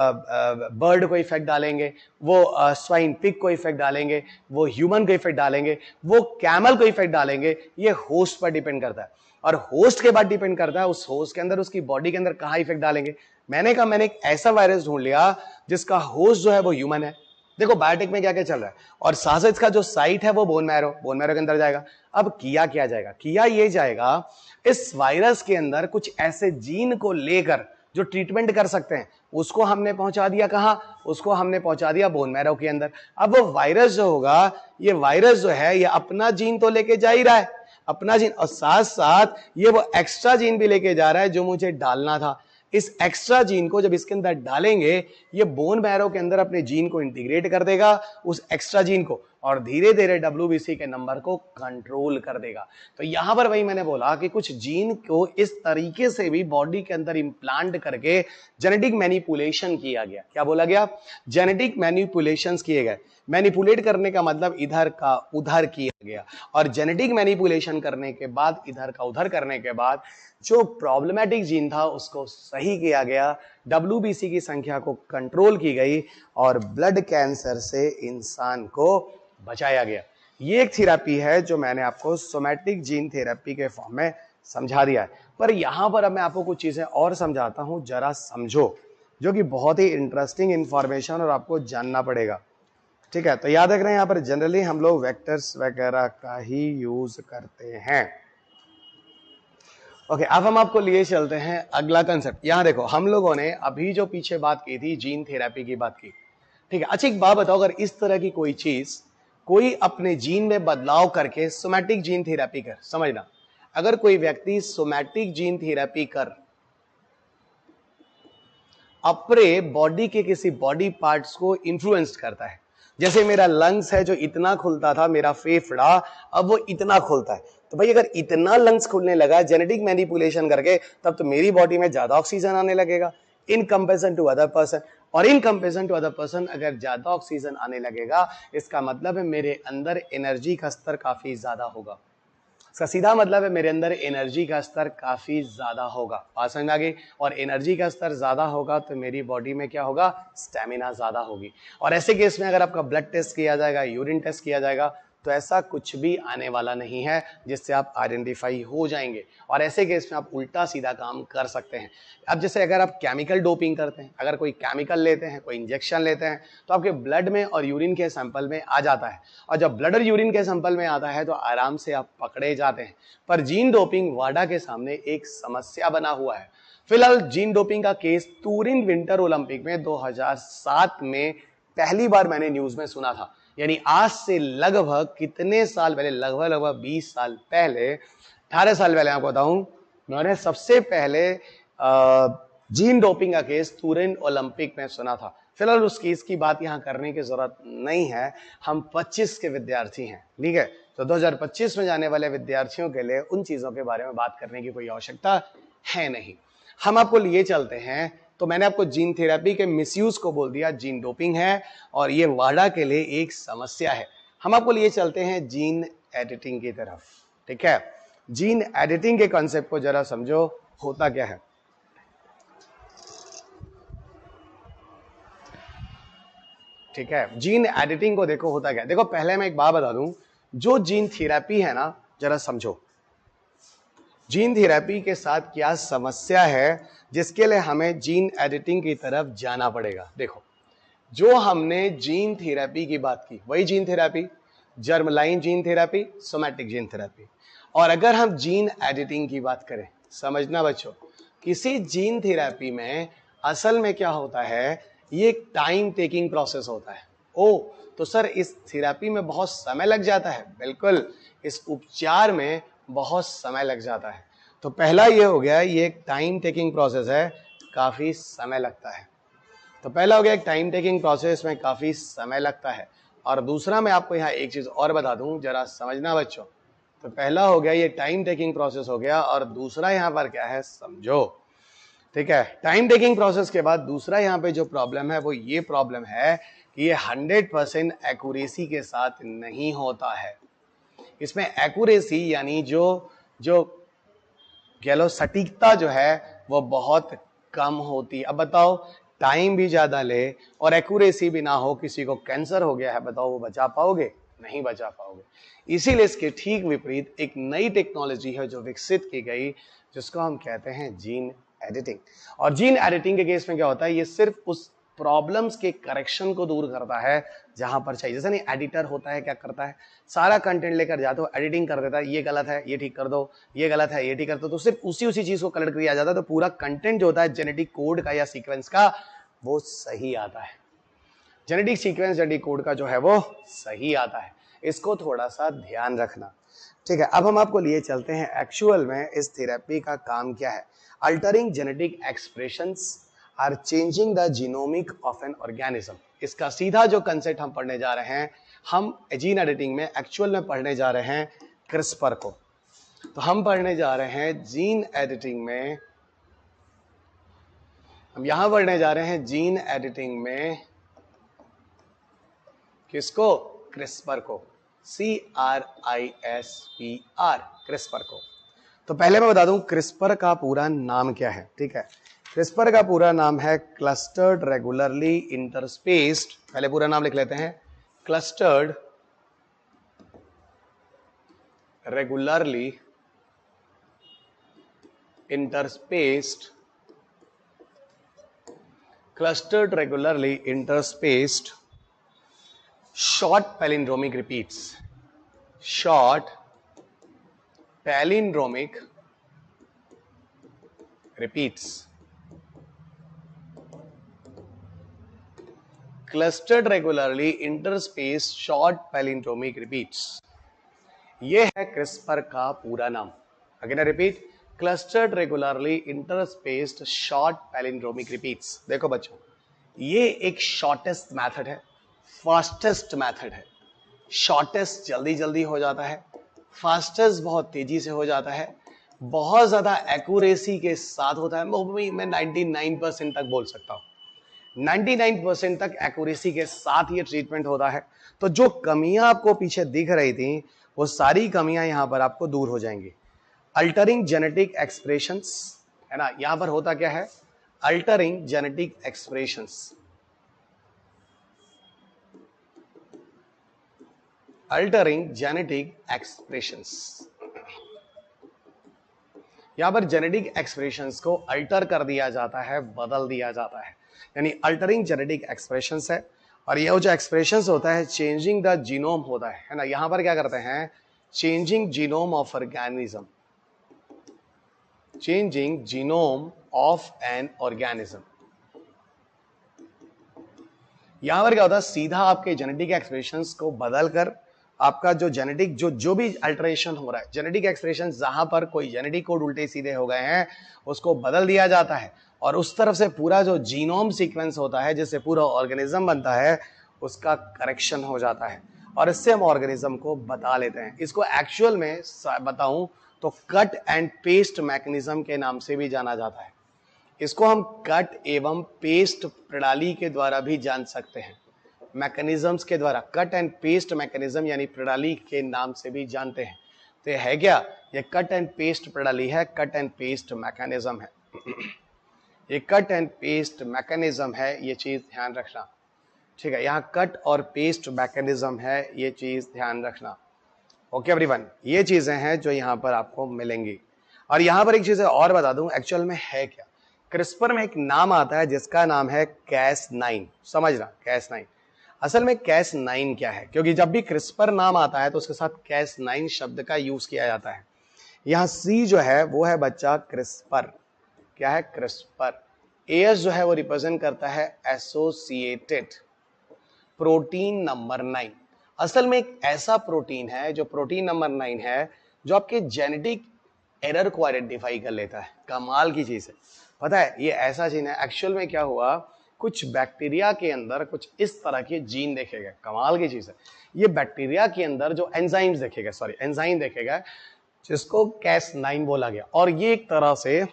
बर्ड को इफेक्ट डालेंगे, वो स्वाइन पिग को इफेक्ट डालेंगे, वो ह्यूमन को इफेक्ट डालेंगे, वो कैमल को इफेक्ट डालेंगे। ये होस्ट पर डिपेंड करता है, और होस्ट के बाद डिपेंड करता है उस होस्ट के अंदर, उसकी बॉडी के अंदर कहां इफेक्ट डालेंगे। मैंने कहा मैंने एक ऐसा वायरस ढूंढ लिया जिसका होस्ट जो है वो ह्यूमन है। देखो बायोटिक में क्या क्या चल रहा है, और साथ साथ इसका जो साइट है वो बोन मैरो के अंदर जाएगा। अब किया क्या जाएगा, किया ये जाएगा इस वायरस के अंदर कुछ ऐसे जीन को लेकर जो ट्रीटमेंट कर सकते हैं, उसको हमने पहुंचा दिया कहां, उसको हमने पहुंचा दिया बोन मैरो के अंदर। अब वो वायरस जो होगा, ये वायरस जो है ये अपना जीन तो लेके जा ही रहा है, अपना जीन, और साथ साथ ये वो एक्स्ट्रा जीन भी लेके जा रहा है जो मुझे डालना था। इस एक्स्ट्रा जीन को जब इसके अंदर डालेंगे, ये बोन मैरो के अंदर अपने जीन को इंटीग्रेट कर देगा, उस एक्स्ट्रा जीन को, और धीरे धीरे WBC के नंबर को कंट्रोल कर देगा। तो यहां पर वही मैंने बोला कि कुछ जीन को इस तरीके से भी बॉडी के अंदर इंप्लांट करके जेनेटिक मैनिपुलेशन किया गया। क्या बोला गया, जेनेटिक मैनिपुलेशंस किए गए। मैनिपुलेट करने का मतलब इधर का उधर किया गया, और जेनेटिक मैनिपुलेशन करने के बाद, इधर का उधर करने के बाद जो प्रॉब्लमेटिक जीन था उसको सही किया गया, WBC की संख्या को कंट्रोल की गई, और ब्लड कैंसर से इंसान को बचाया गया। ये एक थेरेपी है जो मैंने आपको सोमैटिक जीन थेरेपी के फॉर्म में समझा दिया है। पर यहां पर अब मैं आपको कुछ चीजें और समझाता हूं, जरा समझो, जो कि बहुत ही इंटरेस्टिंग इंफॉर्मेशन और आपको जानना पड़ेगा। ठीक है, तो याद रख रहे हैं, यहां पर जनरली हम लोग वेक्टर्स वगैरह का ही यूज करते हैं। ओके, अब हम आपको लिए चलते हैं अगला कंसेप्ट। यहां देखो, हम लोगों ने अभी जो पीछे बात की थी जीन थेरेपी की बात की, ठीक है। अच्छा एक बात बताओ, अगर इस तरह की कोई चीज कोई अपने जीन में बदलाव करके सोमैटिक जीन थेरेपी कर, समझना, अगर कोई व्यक्ति सोमैटिक जीन थेरेपी कर अपने बॉडी के किसी बॉडी पार्ट्स को इन्फ्लुएंस करता है, जैसे मेरा लंग्स है जो इतना खुलता था, मेरा फेफड़ा अब वो इतना खुलता है, तो भाई अगर इतना लंग्स खुलने लगा जेनेटिक मैनिपुलेशन करके, तब तो मेरी बॉडी में ज्यादा ऑक्सीजन आने लगेगा in comparison to other person, और in comparison to other person अगर ज्यादा ऑक्सीजन आने लगेगा, इसका मतलब है मेरे अंदर एनर्जी का स्तर काफी ज्यादा होगा। इसका सीधा मतलब है मेरे अंदर एनर्जी का स्तर काफी ज्यादा होगा। बात समझ में आ गई? और एनर्जी का स्तर ज्यादा होगा तो मेरी बॉडी में क्या होगा, स्टेमिना ज्यादा होगी। और ऐसे केस में अगर आपका ब्लड टेस्ट किया जाएगा, यूरिन टेस्ट किया जाएगा, तो ऐसा कुछ भी आने वाला नहीं है जिससे आप आइडेंटिफाई हो जाएंगे, और ऐसे केस में आप उल्टा सीधा काम कर सकते हैं। अब जैसे अगर आप केमिकल डोपिंग करते हैं, अगर कोई केमिकल लेते हैं, कोई इंजेक्शन लेते हैं, तो आपके ब्लड में और यूरिन के सैंपल में आ जाता है, और जब ब्लड और यूरिन के सैंपल में आता है तो आराम से आप पकड़े जाते हैं। पर जीन डोपिंग वाडा के सामने एक समस्या बना हुआ है। फिलहाल जीन डोपिंग का केस तुरिन विंटर ओलंपिक में 2007 में पहली बार मैंने न्यूज में सुना था, यानी आज से लगभग कितने साल पहले, लगभग 20 साल पहले, 18 साल पहले आपको बताऊं, मैंने सबसे पहले जीन डोपिंग का केस तुरिन ओलंपिक में सुना था। फिलहाल उस केस की बात यहां करने की जरूरत नहीं है, हम 25 के विद्यार्थी हैं, ठीक है। तो 2025 में जाने वाले विद्यार्थियों के लिए उन चीजों के बारे में बात करने की कोई आवश्यकता है नहीं। हम आपको लिए चलते हैं, तो मैंने आपको जीन थेरेपी के मिसयूज को बोल दिया, जीन डोपिंग है और ये वाडा के लिए एक समस्या है। हम आपको लिए चलते हैं जीन एडिटिंग की तरफ, ठीक है। जीन एडिटिंग के कॉन्सेप्ट को जरा समझो, होता क्या है। ठीक है, जीन एडिटिंग को देखो होता क्या है। देखो पहले मैं एक बात बता दूं, जो जीन थेरेपी है ना, जरा समझो जीन थेरेपी के साथ क्या समस्या है जिसके लिए हमें जीन एडिटिंग की तरफ जाना पड़ेगा। देखो, जो हमने जीन थेरेपी की बात की वही gene therapy, germline gene therapy, somatic gene therapy. और अगर हम जीन एडिटिंग की बात करें, समझना बच्चों, किसी जीन थेरेपी में असल में क्या होता है, ये एक टाइम टेकिंग प्रोसेस होता है। ओ तो सर इस थेरेपी में बहुत समय लग जाता है, बिल्कुल, इस उपचार में बहुत समय लग जाता है। तो पहला ये हो गया, ये एक टाइम टेकिंग प्रोसेस है, काफी समय लगता है। तो पहला हो गया एक टाइम टेकिंग प्रोसेस में काफी समय लगता है। और दूसरा मैं आपको यहाँ एक चीज और बता दूं, जरा समझना बच्चों। तो पहला हो गया ये टाइम टेकिंग प्रोसेस हो गया, और दूसरा यहाँ पर क्या है समझो, ठीक है। टाइम टेकिंग प्रोसेस के बाद दूसरा यहाँ पे जो प्रॉब्लम है वो ये प्रॉब्लम है कि ये 100% एक्यूरेसी के साथ नहीं होता है। इसमें एक्यूरेसी यानी जो कह लो सटीकता जो है वो बहुत कम होती है। अब बताओ, टाइम भी ज्यादा ले और एक्यूरेसी भी ना हो, किसी को कैंसर हो गया है, बताओ वो बचा पाओगे? नहीं बचा पाओगे। इसीलिए इसके ठीक विपरीत एक नई टेक्नोलॉजी है जो विकसित की गई, जिसको हम कहते हैं जीन एडिटिंग। और जीन एडिटिंग के केस में क्या होता है, ये सिर्फ उस प्रॉब्लम्स के करेक्शन को दूर करता है जहां पर चाहिए। जैसे नहीं एडिटर होता है, क्या करता है, सारा कंटेंट लेकर जाते हो, एडिटिंग कर देता है, ये गलत है ये ठीक कर दो, ये गलत है ये ठीक कर दो, तो सिर्फ उसी चीज को कलेक्ट किया जाता है, तो पूरा कंटेंट जो होता है जेनेटिक कोड का या सीक्वेंस का वो सही आता है। जेनेटिक सीक्वेंस जेनेटिक कोड का जो है वो सही आता है। इसको थोड़ा सा ध्यान रखना, ठीक है। अब हम आपको लिए चलते हैं एक्चुअल में इस थेरेपी का काम क्या है। Altering genetic expressions or changing the genomic of an organism. इसका सीधा जो कंसेप्ट हम पढ़ने जा रहे हैं, हम जीन एडिटिंग में एक्चुअल में पढ़ने जा रहे हैं क्रिस्पर को। तो हम पढ़ने जा रहे हैं जीन एडिटिंग में, हम यहां पढ़ने जा रहे हैं जीन एडिटिंग में किसको? क्रिस्पर को, CRISPR, क्रिस्पर को। तो पहले मैं बता दूं क्रिस्पर का पूरा नाम क्या है, ठीक है। क्रिस्पर का पूरा नाम है क्लस्टर्ड रेगुलरली इंटरस्पेस्ड, पहले पूरा नाम लिख लेते हैं, clustered regularly interspaced, clustered regularly interspaced short palindromic repeats, short palindromic repeats, clustered regularly interspaced short palindromic repeats, ये है क्रिस्पर का पूरा नाम। Again repeat, clustered regularly interspaced short palindromic repeats. देखो बच्चों, ये एक शॉर्टेस्ट मेथड है, फास्टेस्ट मेथड है। शॉर्टेस्ट जल्दी जल्दी हो जाता है, फास्टेस्ट बहुत तेजी से हो जाता है, बहुत ज्यादा एक्यूरेसी के साथ होता है। मैं 99% तक बोल सकता हूं, 99% तक एक्यूरेसी के साथ ये ट्रीटमेंट होता है। तो जो कमियां आपको पीछे दिख रही थी, वो सारी कमियां यहां पर आपको दूर हो जाएंगी। अल्टरिंग जेनेटिक एक्सप्रेशंस, है ना, यहां पर होता क्या है, altering genetic expressions, altering genetic expressions, यहां पर जेनेटिक एक्सप्रेशंस को अल्टर कर दिया जाता है, बदल दिया जाता है, यानी अल्टरिंग जेनेटिक एक्सप्रेशंस है। और ये जो एक्सप्रेशंस होता है, चेंजिंग द जीनोम होता है ना, यहां पर क्या करते हैं, changing genome of organism, changing genome of an organism. यहां पर क्या होता है, सीधा आपके जेनेटिक एक्सप्रेशंस को बदलकर आपका जो जेनेटिक जो भी अल्टरेशन हो रहा है, जेनेटिक एक्सप्रेशन जहां पर कोई जेनेटिक कोड उल्टे सीधे हो गए हैं, उसको बदल दिया जाता है और उस तरफ से पूरा जो जीनोम सीक्वेंस होता है, जिससे पूरा ऑर्गेनिज्म बनता है, उसका करेक्शन हो जाता है और इससे हम ऑर्गेनिज्म को बता लेते हैं। इसको एक्चुअल में बताऊं तो कट एंड पेस्ट मैकेनिज्म के नाम से भी जाना जाता है। इसको हम कट एवं पेस्ट प्रणाली के द्वारा भी जान सकते हैं, मैकेनिज्म्स के द्वारा, कट एंड पेस्ट मैकेनिज्म यानी प्रणाली के नाम से भी जानते हैं। तो ये है क्या, ये कट एंड पेस्ट प्रणाली है, कट एंड पेस्ट मैकेनिज्म है, ये कट एंड पेस्ट मैकेनिज्म है, ये चीज ध्यान रखना, ठीक है। यहाँ कट और पेस्ट मैकेनिज्म है, ये चीज ध्यान रखना। ओके एवरीवन, ये चीजें हैं जो यहाँ पर आपको मिलेंगी। और यहाँ पर एक चीज और बता दूं, एक्चुअल में है क्या, क्रिस्पर में एक नाम आता है जिसका नाम है Cas9, समझना, Cas9। असल में Cas9 क्या है, क्योंकि जब भी क्रिस्पर नाम आता है तो उसके साथ Cas9 शब्द का यूज किया जाता है। यहाँ C जो है वो है बच्चा क्रिस्पर, क्या है, क्रिस्पर। AS जो है वो रिप्रेजेंट करता है एसोसिएटेड प्रोटीन नंबर 9। असल में एक ऐसा प्रोटीन है जो प्रोटीन नंबर 9 है, जो आपके जेनेटिक एरर को आइडेंटिफाई कर लेता है। कमाल की चीज है, पता है ये ऐसा जीन है। एक्चुअल में क्या हुआ, कुछ बैक्टीरिया के अंदर कुछ इस तरह के जीन देखे गए, कमाल की चीज है। ये बैक्टीरिया के अंदर जो एंजाइम्स देखे गए, सॉरी एंजाइम देखे गए, जिसको Cas9 बोला गया। और ये एक तरह से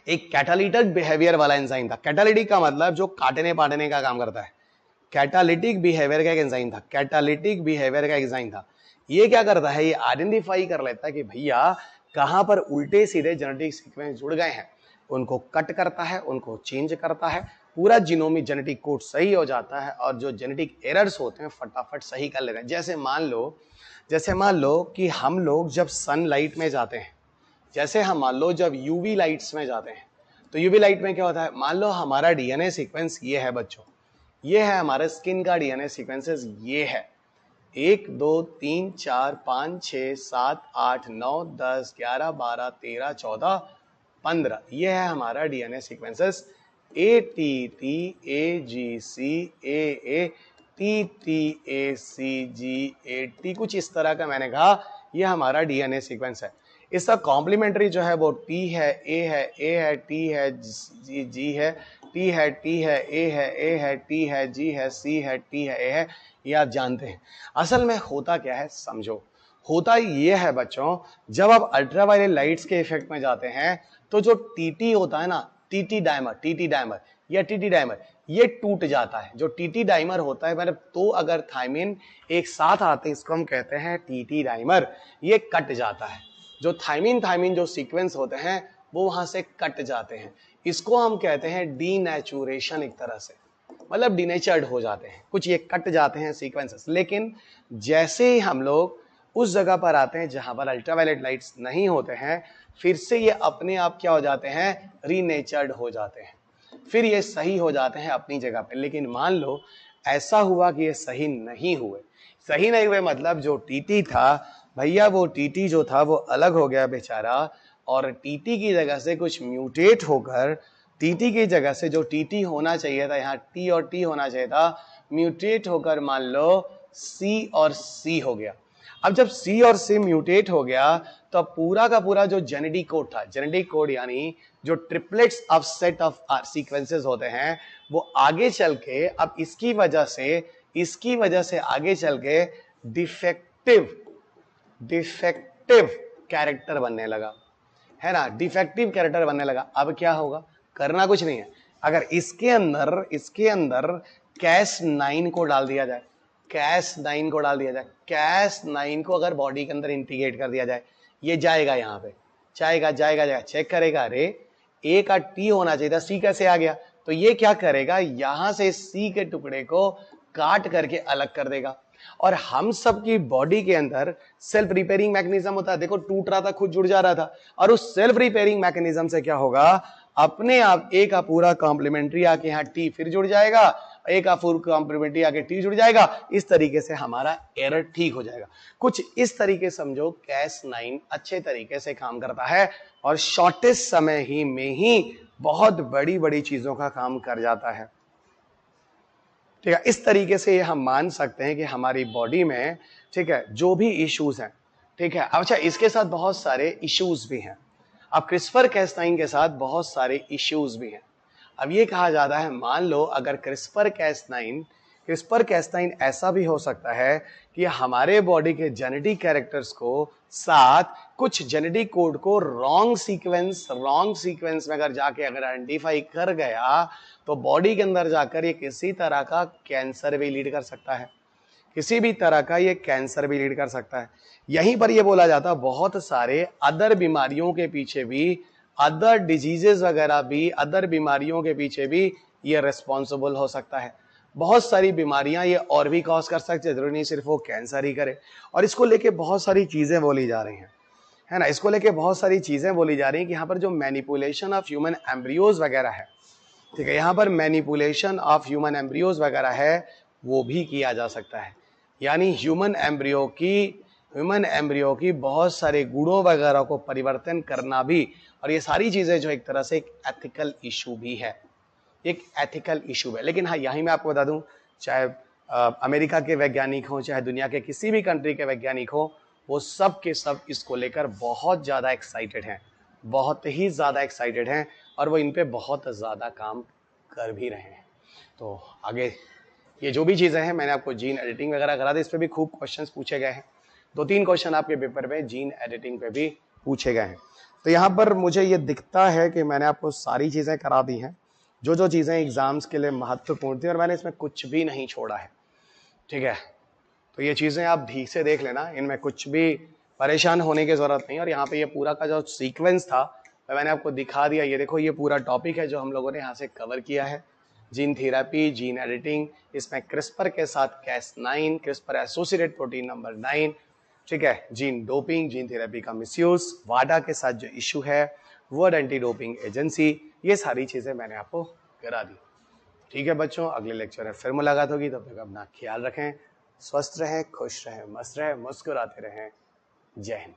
एक कैटालिटिक बिहेवियर वाला एंजाइम था। कैटालिटिक का मतलब जो काटने पाटने का काम करता है, कैटालिटिक बिहेवियर का एक एंजाइम था, कैटालिटिक बिहेवियर का एंजाइम था। ये क्या करता है, ये आइडेंटिफाई कर लेता है कि भैया कहां पर उल्टे सीधे जेनेटिक सीक्वेंस जुड़ गए हैं, उनको कट करता है, उनको चेंज करता है, पूरा जीनोमिक जेनेटिक कोड सही हो जाता है और जो जेनेटिक एरर्स होते हैं फटाफट सही कर लेते हैं। जैसे मान लो कि हम लोग जब सनलाइट में जाते हैं, जैसे हम मान लो जब यूवी लाइट्स में जाते हैं, तो यूवी लाइट में क्या होता है, मान लो हमारा डीएनए सीक्वेंस ये है बच्चों, ये है हमारे स्किन का डीएनए सीक्वेंसेस, ये है 1 2 3 4 5 6 7 8 9 10 11 12 13 14 15, ये है हमारा DNA sequences ATT AGC AA TTACGAT, कुछ इस तरह का मैंने कहा, ये हमारा डीएनए सीक्वेंस है। इसका कॉम्प्लीमेंट्री जो है वो T है, A है, A है, T है, G है, T है, T है, A है, A है, T है, G है, C है, T है, A है, ये आप जानते हैं। असल में होता क्या है समझो, होता ये है बच्चों, जब आप अल्ट्रावायलेट लाइट्स के इफेक्ट में जाते हैं तो जो टीटी होता है ना, टीटी डायमर या टीटी डायमर, ये टूट जाता है। जो टीटी डायमर होता है, मतलब तो अगर थायमिन एक साथ आते हैं इसको हम कहते हैं टीटी डायमर, ये कट जाता है। जो थायमिन जो सीक्वेंस होते हैं वो वहां से कट जाते हैं, इसको हम कहते हैं डीनेचुरेशन, एक तरह से मतलब डीनेचर्ड हो जाते हैं, कुछ ये कट जाते हैं सीक्वेंसेस। लेकिन जैसे ही हम लोग उस जगह पर आते हैं जहां पर अल्ट्रावायलेट लाइट्स नहीं होते हैं, फिर से ये अपने आप क्या हो जाते हैं, रीनेचर्ड हो जाते हैं, फिर ये सही हो जाते हैं अपनी जगह पे। लेकिन मान लो ऐसा हुआ कि ये सही नहीं हुए, मतलब जो टीटी था भैया, वो टीटी जो था वो अलग हो गया बेचारा, और टीटी की जगह से कुछ म्यूटेट होकर, टीटी की जगह से जो टीटी होना चाहिए था, यहाँ टी और टी होना चाहिए था, म्यूटेट होकर मान लो सी और सी हो गया। अब जब सी और सी म्यूटेट हो गया तो पूरा का पूरा जो जेनेटिक कोड था, जेनेटिक कोड यानी जो triplets of set of sequences होते हैं, वो आगे चल के अब इसकी वजह से आगे चल के डिफेक्टिव कैरेक्टर बनने लगा, है ना, डिफेक्टिव कैरेक्टर बनने लगा। अब क्या होगा, करना कुछ नहीं है, अगर इसके अंदर Cas9 को डाल दिया जाए, Cas9 को अगर बॉडी के अंदर इंटीग्रेट कर दिया जाए, ये जाएगा, यहाँ पे जाएगा, चेक करेगा, अरे ए का टी होना चाहिए था, सी कैसे आ गया, तो ये क्या करेगा, यहां से सी के टुकड़े को काट करके अलग कर देगा। और हम सब की बॉडी के अंदर सेल्फ रिपेयरिंग मैकेनिज्म होता है, देखो टूट रहा था, खुद जुड़ जा रहा था, और उस सेल्फ रिपेयरिंग मैकेनिज्म से क्या होगा, अपने आप ए का पूरा कॉम्प्लीमेंट्री आके यहाँ टी फिर जुड़ जाएगा, ए का फुल कॉम्प्लीमेंट्री आके टी जुड़ जाएगा, इस तरीके से हमारा एरर ठीक हो जाएगा। कुछ इस तरीके समझो Cas9 अच्छे तरीके से काम करता है और शॉर्टेस्ट समय ही में ही बहुत बड़ी बड़ी चीजों का काम कर जाता है। ठीक है, इस तरीके से हम मान सकते हैं कि हमारी बॉडी में, ठीक है, जो भी इश्यूज हैं, ठीक है। अच्छा, इसके साथ बहुत सारे इश्यूज भी हैं, अब CRISPR-Cas9 के साथ बहुत सारे इश्यूज भी हैं। अब ये कहा जाता है, मान लो अगर CRISPR-Cas9 ऐसा भी हो सकता है कि हमारे बॉडी के जेनेटिक कैरेक्टर्स को साथ कुछ जेनेटिक कोड को रॉन्ग सीक्वेंस में अगर आइडेंटिफाई कर गया तो बॉडी के अंदर जाकर ये किसी तरह का कैंसर भी लीड कर सकता है, किसी भी तरह का ये कैंसर भी लीड कर सकता है। यहीं पर ये बोला जाता है बहुत सारे अदर बीमारियों के पीछे भी, अदर डिजीजेस वगैरह भी, अदर बीमारियों के पीछे भी ये रिस्पॉन्सिबल हो सकता है। बहुत सारी बीमारियां ये और भी कॉज कर सकते हैं, जरूरी नहीं सिर्फ वो कैंसर ही करे। और इसको लेके बहुत सारी चीजें बोली जा रही हैं, है ना, इसको लेके बहुत सारी चीजें बोली जा रही हैं कि यहाँ पर जो मैनिपुलेशन ऑफ ह्यूमन एम्ब्रियोज वगैरह है, ठीक है, यहाँ पर मैनिपुलेशन ऑफ ह्यूमन एम्ब्रियोज वगैरह है, वो भी किया जा सकता है। यानी ह्यूमन एम्ब्रियो की बहुत सारे गुणों वगैरह को परिवर्तन करना भी, और ये सारी चीजें जो एक तरह से एक एथिकल इशू भी है, एक एथिकल इशू है। लेकिन हाँ, यही मैं आपको बता दूं, चाहे अमेरिका के वैज्ञानिक हो, चाहे दुनिया के किसी भी कंट्री के वैज्ञानिक हो, वो सब के सब इसको लेकर बहुत ज्यादा एक्साइटेड हैं, बहुत ही ज्यादा एक्साइटेड हैं, और वो इन पे बहुत ज्यादा काम कर भी रहे हैं। तो आगे ये जो भी चीजें हैं, मैंने आपको जीन एडिटिंग वगैरह करा दी, इस पे भी खूब क्वेश्चंस पूछे गए हैं, 2-3 क्वेश्चन आपके पेपर में जीन एडिटिंग पे भी पूछे गए हैं। तो यहाँ पर मुझे ये दिखता है कि मैंने आपको सारी चीजें करा दी हैं, जो जो चीज़ें एग्ज़ाम्स के लिए महत्वपूर्ण थी, और मैंने इसमें कुछ भी नहीं छोड़ा है, ठीक है। तो ये चीज़ें आप ठीक से देख लेना, इनमें कुछ भी परेशान होने की ज़रूरत नहीं। और यहाँ पे ये पूरा का जो सीक्वेंस था मैंने आपको दिखा दिया। ये देखो, ये पूरा टॉपिक है जो हम लोगों ने यहाँ से कवर किया है। जीन थेरेपी, जीन एडिटिंग, इसमें क्रिस्पर के साथ Cas9, CRISPR associated protein number 9, ठीक है, जीन डोपिंग, जीन थेरेपी का मिसयूज, वाडा के साथ जो इशू है, वर्ल्ड एंटी डोपिंग एजेंसी, ये सारी चीज़ें मैंने आपको करा दी। ठीक है बच्चों, अगले लेक्चर में फिर मुलाकात होगी। तब तक अपना ख्याल रखें, स्वस्थ रहें, खुश रहें, मस्त रहें, मुस्कुराते रहें। जय हिंद।